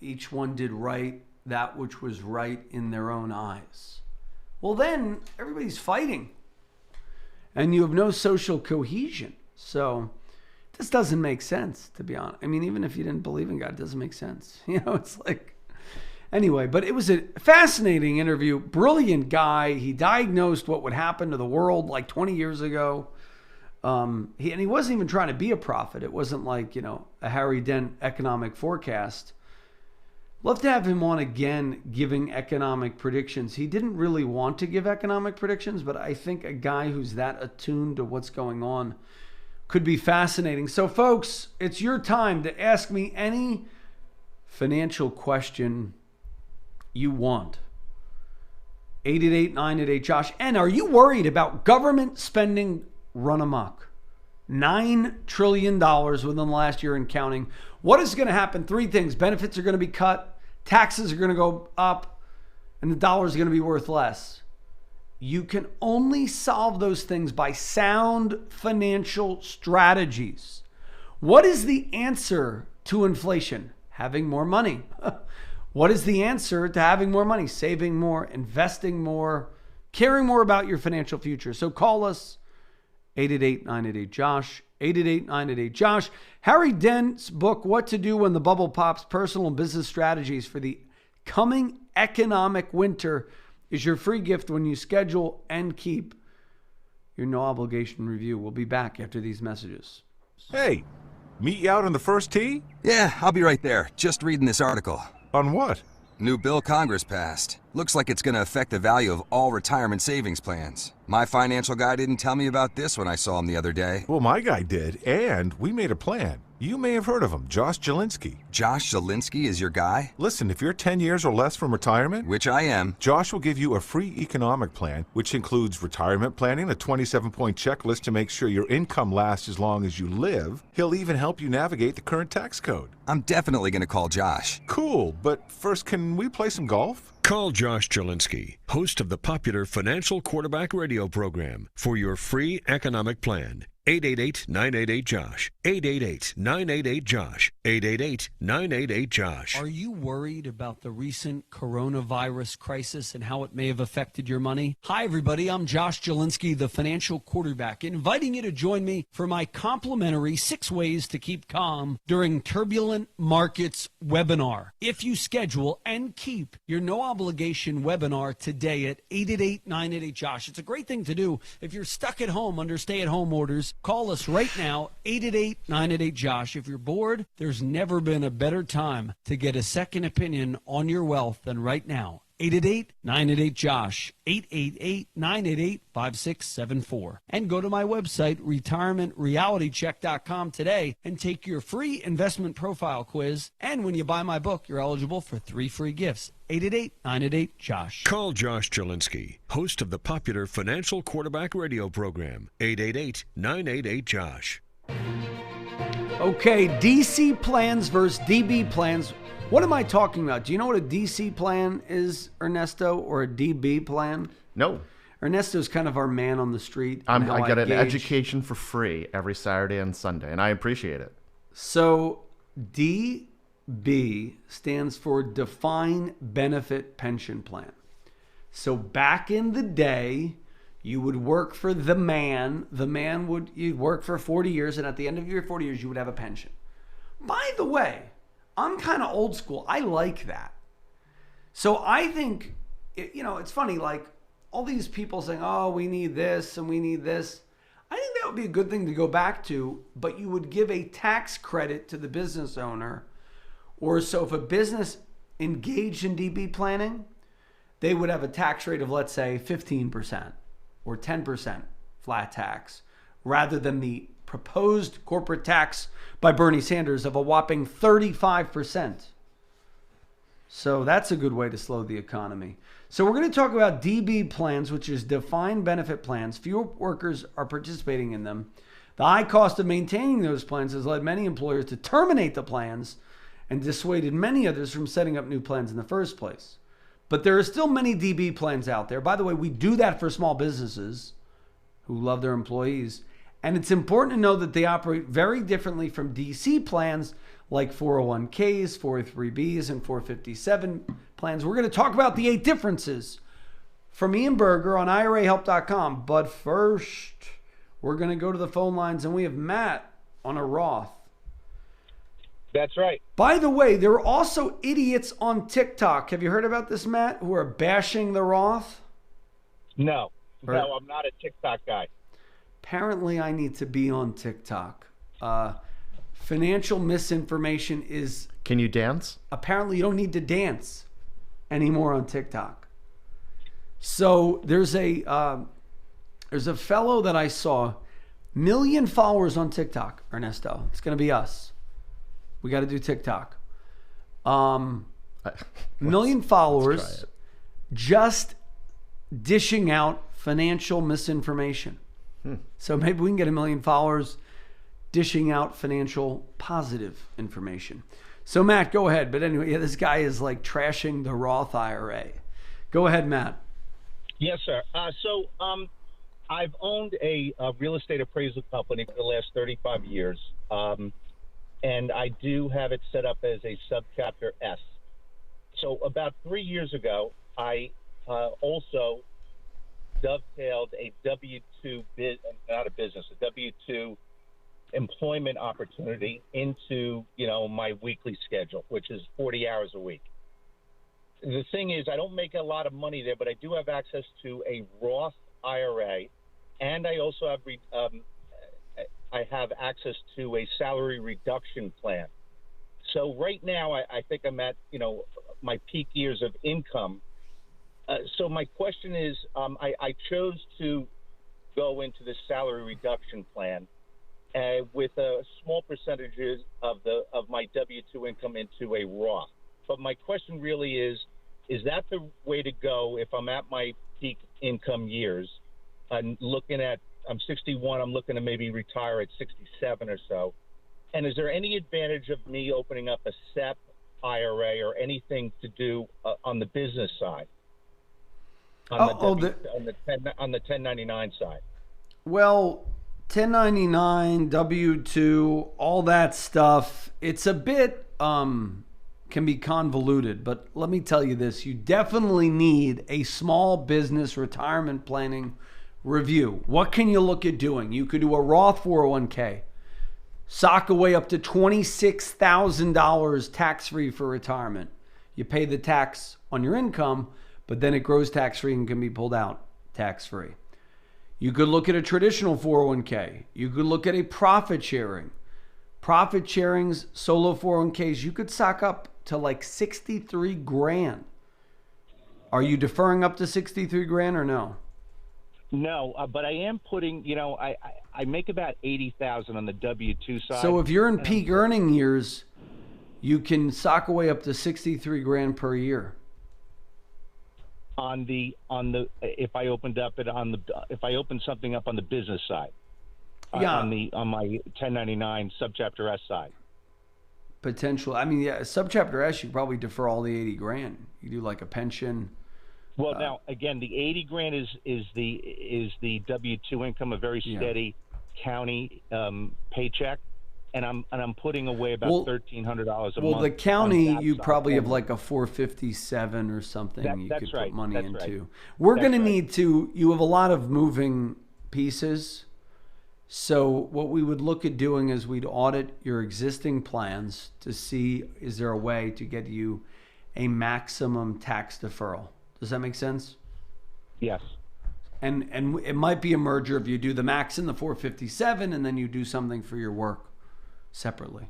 Each one did right that which was right in their own eyes. Well, then everybody's fighting, and you have no social cohesion. So this doesn't make sense, to be honest. I mean, even if you didn't believe in God, it doesn't make sense. It's like, anyway, but it was a fascinating interview. Brilliant guy. He diagnosed what would happen to the world like 20 years ago. He wasn't even trying to be a prophet. It wasn't like, a Harry Dent economic forecast. Love to have him on again giving economic predictions. He didn't really want to give economic predictions, but I think a guy who's that attuned to what's going on could be fascinating. So, folks, it's your time to ask me any financial question you want. 888-988-JOSH. And are you worried about government spending run amok? $9 trillion within the last year and counting. What is going to happen? Three things. Benefits are going to be cut. Taxes are going to go up. And the dollar is going to be worth less. You can only solve those things by sound financial strategies. What is the answer to inflation? Having more money. What is the answer to having more money? Saving more, investing more, caring more about your financial future. So call us, 888-988-JOSH, 888-988-JOSH. Harry Dent's book, What to Do When the Bubble Pops, Personal and Business Strategies for the Coming Economic Winter, is your free gift when you schedule and keep your no obligation review. We'll be back after these messages. Hey, meet you out on the first tee? Yeah, I'll be right there. Just reading this article. On what? New bill Congress passed. Looks like it's going to affect the value of all retirement savings plans. My financial guy didn't tell me about this when I saw him the other day. Well, my guy did, and we made a plan. You may have heard of him, Josh Jalinski. Josh Jalinski is your guy? Listen, if you're 10 years or less from retirement, which I am, Josh will give you a free economic plan, which includes retirement planning, a 27-point checklist to make sure your income lasts as long as you live. He'll even help you navigate the current tax code. I'm definitely going to call Josh. Cool, but first, can we play some golf? Call Josh Jalinski, host of the popular Financial Quarterback radio program, for your free economic plan. 888-988-JOSH. 888-988-JOSH. 888-988-JOSH. Are you worried about the recent coronavirus crisis and how it may have affected your money? Hi, everybody. I'm Josh Jalinski, the financial quarterback, inviting you to join me for my complimentary 6 Ways to Keep Calm During Turbulent Markets webinar. If you schedule and keep your no-obligation webinar today at 888-988-JOSH. It's a great thing to do if you're stuck at home under stay-at-home orders. Call us right now, 888-988-JOSH. If you're bored, there's never been a better time to get a second opinion on your wealth than right now. 888-988-JOSH, 888-988-5674. And go to my website, retirementrealitycheck.com today and take your free investment profile quiz. And when you buy my book, you're eligible for 3 free gifts. 888-988-JOSH. Call Josh Jalinski, host of the popular Financial Quarterback radio program. 888-988-JOSH. Okay, DC plans versus DB plans. What am I talking about? Do you know what a DC plan is, Ernesto, or a DB plan? No. Ernesto's kind of our man on the street. I get an education for free every Saturday and Sunday, and I appreciate it. So DB stands for Defined Benefit Pension Plan. So back in the day, you would work for the man. You'd work for 40 years, and at the end of your 40 years, you would have a pension. By the way, I'm kind of old school. I like that. So I think, it's funny, like all these people saying, oh, we need this and we need this. I think that would be a good thing to go back to, but you would give a tax credit to the business owner. Or so if a business engaged in DB planning, they would have a tax rate of, let's say, 15% or 10% flat tax, rather than the proposed corporate tax by Bernie Sanders of a whopping 35%. So that's a good way to slow the economy. So we're going to talk about DB plans, which is defined benefit plans. Fewer workers are participating in them. The high cost of maintaining those plans has led many employers to terminate the plans and dissuaded many others from setting up new plans in the first place. But there are still many DB plans out there. By the way, we do that for small businesses who love their employees. And it's important to know that they operate very differently from DC plans like 401ks, 403bs, and 457 plans. We're going to talk about the 8 differences from Ian Berger on IRAhelp.com. But first, we're going to go to the phone lines, and we have Matt on a Roth. That's right. By the way, there are also idiots on TikTok. Have you heard about this, Matt, who are bashing the Roth? No, I'm not a TikTok guy. Apparently, I need to be on TikTok. Financial misinformation is... Can you dance? Apparently, you don't need to dance anymore on TikTok. So there's a fellow that I saw, 1 million followers on TikTok, Ernesto. It's going to be us. We got to do TikTok. 1 million followers just dishing out financial misinformation. So maybe we can get 1 million followers dishing out financial positive information. So Matt, go ahead. But anyway, this guy is like trashing the Roth IRA. Go ahead, Matt. Yes, sir. So I've owned a real estate appraisal company for the last 35 years. And I do have it set up as a subchapter S. So about 3 years ago, I also dovetailed a W-2 W-2 employment opportunity into my weekly schedule, which is 40 hours a week. The thing is, I don't make a lot of money there, but I do have access to a Roth IRA, and I also have I have access to a salary reduction plan. So right now, I think I'm at, my peak years of income. So my question is, I chose to go into the salary reduction plan with a small percentages of my W-2 income into a Roth. But my question really is that the way to go if I'm at my peak income years? I'm 61. I'm looking to maybe retire at 67 or so. And is there any advantage of me opening up a SEP IRA or anything to do on the business side? On the 1099 side? Well, 1099, W-2, all that stuff, it's a bit can be convoluted. But let me tell you this. You definitely need a small business retirement planning review. What can you look at doing? You could do a Roth 401k, sock away up to $26,000 tax-free for retirement. You pay the tax on your income, but then it grows tax-free and can be pulled out tax-free. You could look at a traditional 401k. You could look at a profit sharing. Profit sharings, solo 401ks, you could sock up to like 63 grand. Are you deferring up to 63 grand or no? No, but I am putting, I make about 80,000 on the W-2 side. So if you're in peak earning years, you can sock away up to 63 grand per year. If I opened something up on the business side. on my 1099 subchapter S side. Potential. I mean, yeah, subchapter S, you probably defer all the 80 grand. You do like a pension. Well, now again, the 80 grand is the W-2 income, a very steady county paycheck, and I'm putting away about $1,300 a month. Well, the county, you probably have like a 457 or something you could put money into. Right. We're going to need to. You have a lot of moving pieces. So what we would look at doing is we'd audit your existing plans to see, is there a way to get you a maximum tax deferral? Does that make sense? Yes. And it might be a merger if you do the max in the 457 and then you do something for your work separately.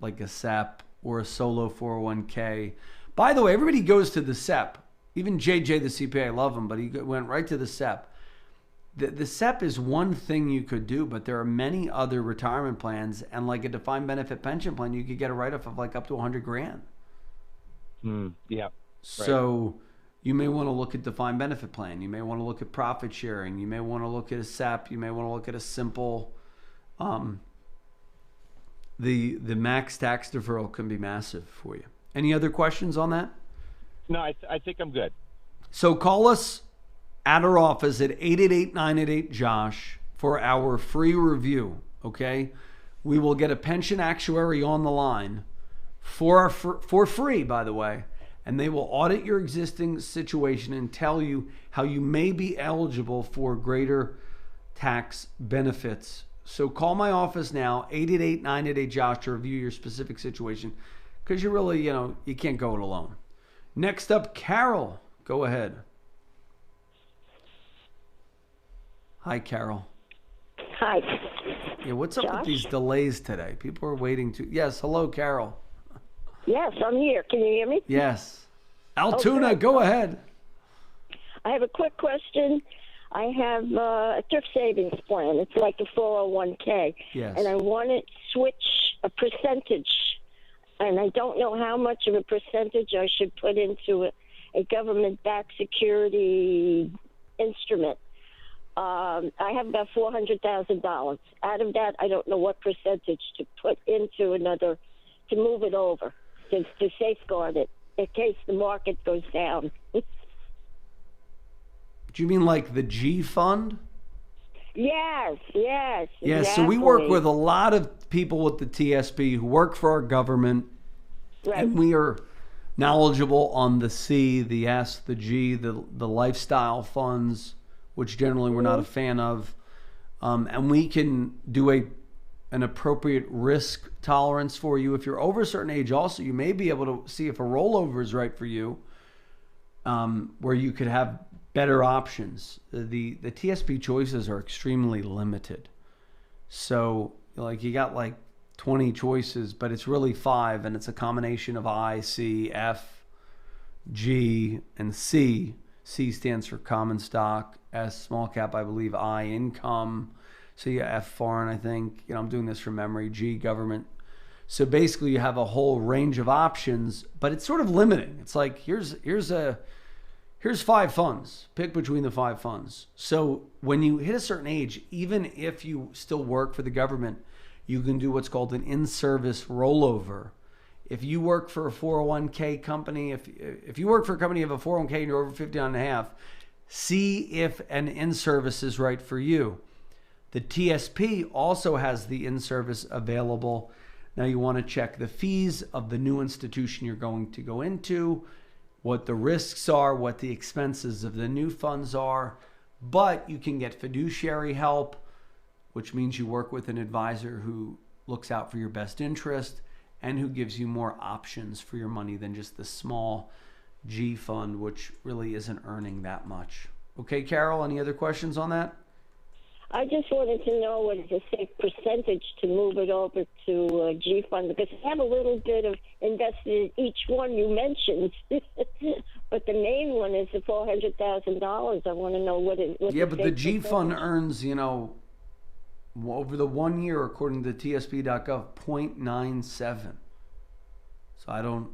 Like a SEP or a solo 401k. By the way, everybody goes to the SEP. Even JJ, the CPA, I love him, but he went right to the SEP. The SEP is one thing you could do, but there are many other retirement plans, and like a defined benefit pension plan, you could get a write-off of like up to 100 grand. Yeah. So you may want to look at defined benefit plan. You may want to look at profit sharing. You may want to look at a SEP. You may want to look at a simple. The max tax deferral can be massive for you. Any other questions on that? No, I think I'm good. So call us at our office at 888-988-JOSH for our free review, okay? We will get a pension actuary on the line for free, by the way, and they will audit your existing situation and tell you how you may be eligible for greater tax benefits. So call my office now, 888-988-JOSH, to review your specific situation, because you really, you can't go it alone. Next up, Carol. Go ahead. Hi, Carol. Hi. Yeah, what's up with these delays today? People are waiting to... Yes, hello, Carol. Yes, I'm here. Can you hear me? Yes. Altoona, go ahead. I have a quick question. I have a thrift savings plan. It's like a 401k. Yes. And I want to switch a percentage. And I don't know how much of a percentage I should put into a government-backed security instrument. I have about $400,000. Out of that, I don't know what percentage to put into another, to move it over, to safeguard it in case the market goes down. Do you mean like the G fund? Yes. Yeah, Exactly. So we work with a lot of people with the TSP who work for our government, right. And we are knowledgeable on the C, the S, the G, the lifestyle funds, which generally we're not a fan of, and we can do an appropriate risk tolerance for you. If you're over a certain age, also you may be able to see if a rollover is right for you, where you could have better options. The TSP choices are extremely limited, so like you got like 20 choices, but it's really 5, and it's a combination of I, C, F, G, and C. C stands for common stock, S small cap, I believe, I income, C F foreign, I think. I'm doing this from memory, G government. So basically you have a whole range of options, but it's sort of limiting. It's like here's 5 funds. Pick between the 5 funds. So when you hit a certain age, even if you still work for the government, you can do what's called an in-service rollover. If you work for a 401k company, if you work for a company of a 401k and you're over 59 and a half, see if an in-service is right for you. The TSP also has the in-service available. Now you want to check the fees of the new institution you're going to go into, what the risks are, what the expenses of the new funds are, but you can get fiduciary help, which means you work with an advisor who looks out for your best interest and who gives you more options for your money than just the small G fund, which really isn't earning that much. Okay, Carol, any other questions on that? I just wanted to know what is a safe percentage to move it over to G fund, because I have a little bit of invested in each one you mentioned, but the main one is the $400,000. I want to know what it. Yeah, but the G fund earns, over the 1 year, according to TSP.gov, 0.97. So I don't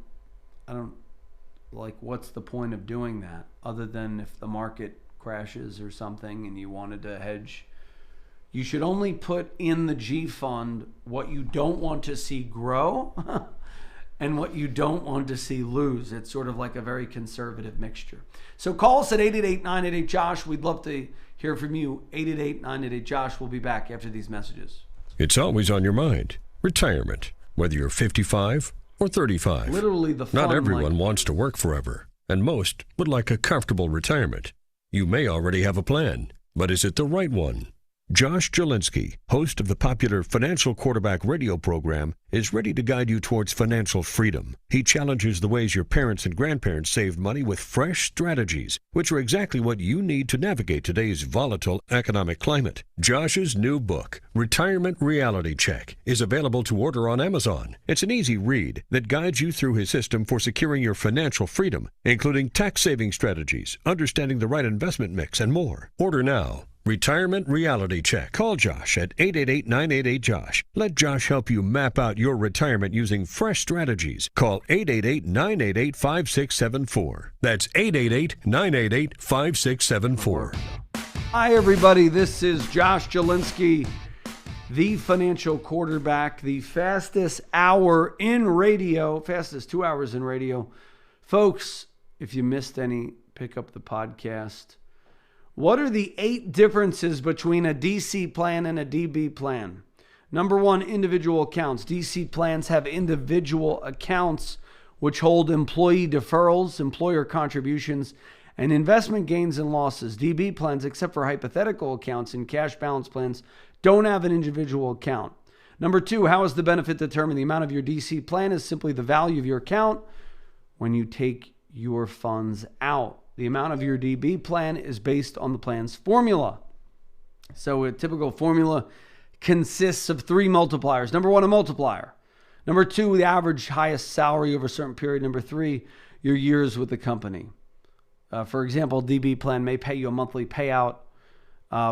like, what's the point of doing that other than if the market crashes or something and you wanted to hedge, You should only put in the G fund what you don't want to see grow and what you don't want to see lose. It's sort of like a very conservative mixture. So call us at 888-988-JOSH. We'd love to hear from you. 888-988-JOSH. We'll be back after these messages. It's always on your mind. Retirement, whether you're 55 or 35. Literally the fun. Not everyone wants to work forever, and most would like a comfortable retirement. You may already have a plan, but is it the right one? Josh Jalinski, host of the popular Financial Quarterback radio program, is ready to guide you towards financial freedom. He challenges the ways your parents and grandparents saved money with fresh strategies, which are exactly what you need to navigate today's volatile economic climate. Josh's new book, Retirement Reality Check, is available to order on Amazon. It's an easy read that guides you through his system for securing your financial freedom, including tax-saving strategies, understanding the right investment mix, and more. Order now. Retirement Reality Check. Call Josh at 888-988-JOSH. Let Josh help you map out your retirement using fresh strategies. Call 888-988-5674. That's 888-988-5674. Hi, everybody. This is Josh Jalinski, the financial quarterback, the fastest hour in radio, fastest 2 hours in radio. Folks, if you missed any, pick up the podcast. What are the 8 differences between a DC plan and a DB plan? Number 1, individual accounts. DC plans have individual accounts which hold employee deferrals, employer contributions, and investment gains and losses. DB plans, except for hypothetical accounts and cash balance plans, don't have an individual account. Number 2, how is the benefit determined? The amount of your DC plan is simply the value of your account when you take your funds out. The amount of your DB plan is based on the plan's formula. So a typical formula consists of 3 multipliers. Number 1, a multiplier. Number 2, the average highest salary over a certain period. Number 3, your years with the company. For example, DB plan may pay you a monthly payout,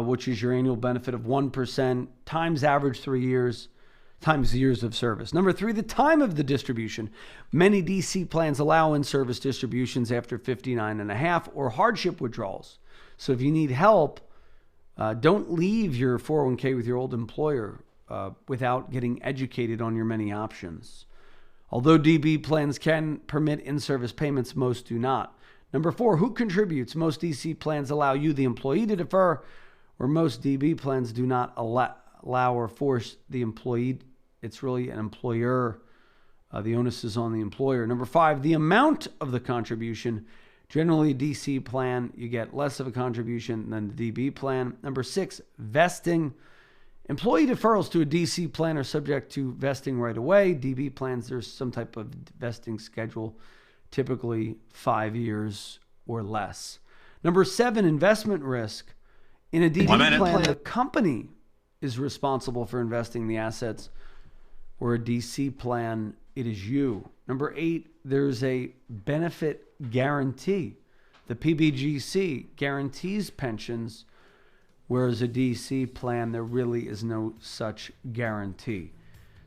which is your annual benefit of 1% times average 3 years times years of service. Number 3, the time of the distribution. Many DC plans allow in-service distributions after 59 and a half or hardship withdrawals. So if you need help, don't leave your 401k with your old employer without getting educated on your many options. Although DB plans can permit in-service payments, most do not. Number 4, who contributes? Most DC plans allow you, the employee, to defer, where most DB plans do not allow or force the employee. It's really an employer. The onus is on the employer. Number 5, the amount of the contribution. Generally, a DC plan, you get less of a contribution than the DB plan. Number 6, vesting. Employee deferrals to a DC plan are subject to vesting right away. DB plans, there's some type of vesting schedule, typically 5 years or less. Number 7, investment risk. In a DB plan, the company is responsible for investing the assets, or a DC plan, it is you. Number 8, there's a benefit guarantee. The PBGC guarantees pensions, whereas a DC plan, there really is no such guarantee.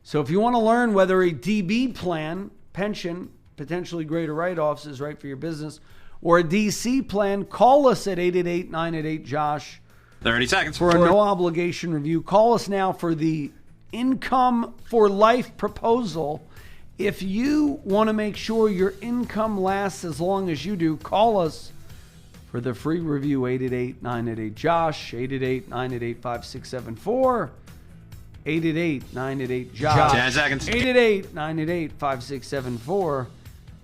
So if you want to learn whether a DB plan, pension, potentially greater write-offs is right for your business, or a DC plan, call us at 888-988-JOSH. 30 seconds. For a no-obligation review. Call us now for the Income for Life proposal. If you want to make sure your income lasts as long as you do, call us for the free review, 888-988-JOSH, 888-988-5674, 888-988-JOSH. 10 seconds. 888-988-5674,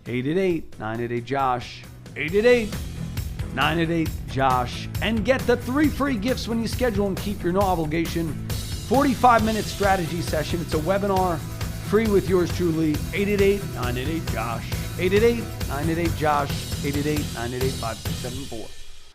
888-988-JOSH, 888-988-JOSH, and get the 3 free gifts when you schedule and keep your no obligation 45-minute strategy session. It's a webinar, free with yours truly. 888-988-JOSH, 888-988-JOSH, 888-988-5674.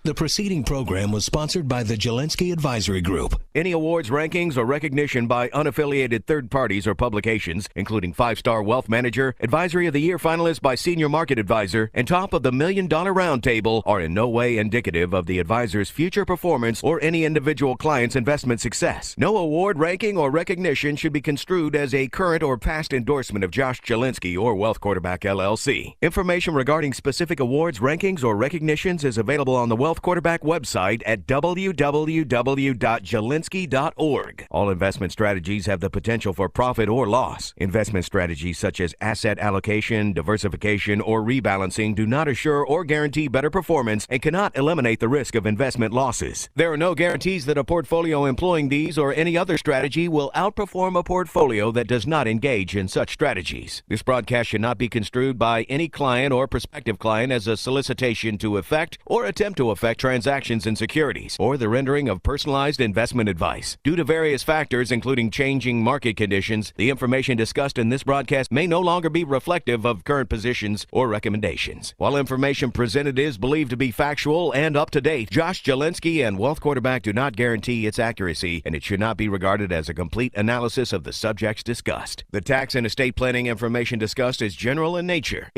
The preceding program was sponsored by the Jalinski Advisory Group. Any awards, rankings, or recognition by unaffiliated third parties or publications, including 5-Star Wealth Manager, Advisory of the Year finalist by Senior Market Advisor, and Top of the $1 Million Roundtable, are in no way indicative of the advisor's future performance or any individual client's investment success. No award, ranking, or recognition should be construed as a current or past endorsement of Josh Jalinski or Wealth Quarterback LLC. Information regarding specific awards, rankings, or recognitions is available on the Wealth Wealth Quarterback website at www.jalinski.org. All investment strategies have the potential for profit or loss. Investment strategies such as asset allocation, diversification, or rebalancing do not assure or guarantee better performance and cannot eliminate the risk of investment losses. There are no guarantees that a portfolio employing these or any other strategy will outperform a portfolio that does not engage in such strategies. This broadcast should not be construed by any client or prospective client as a solicitation to effect or attempt to effect transactions in securities or the rendering of personalized investment advice. Due to various factors, including changing market conditions, the information discussed in this broadcast may no longer be reflective of current positions or recommendations. While information presented is believed to be factual and up to date, Josh Jalinski and Wealth Quarterback do not guarantee its accuracy, and it should not be regarded as a complete analysis of the subjects discussed. The tax and estate planning information discussed is general in nature.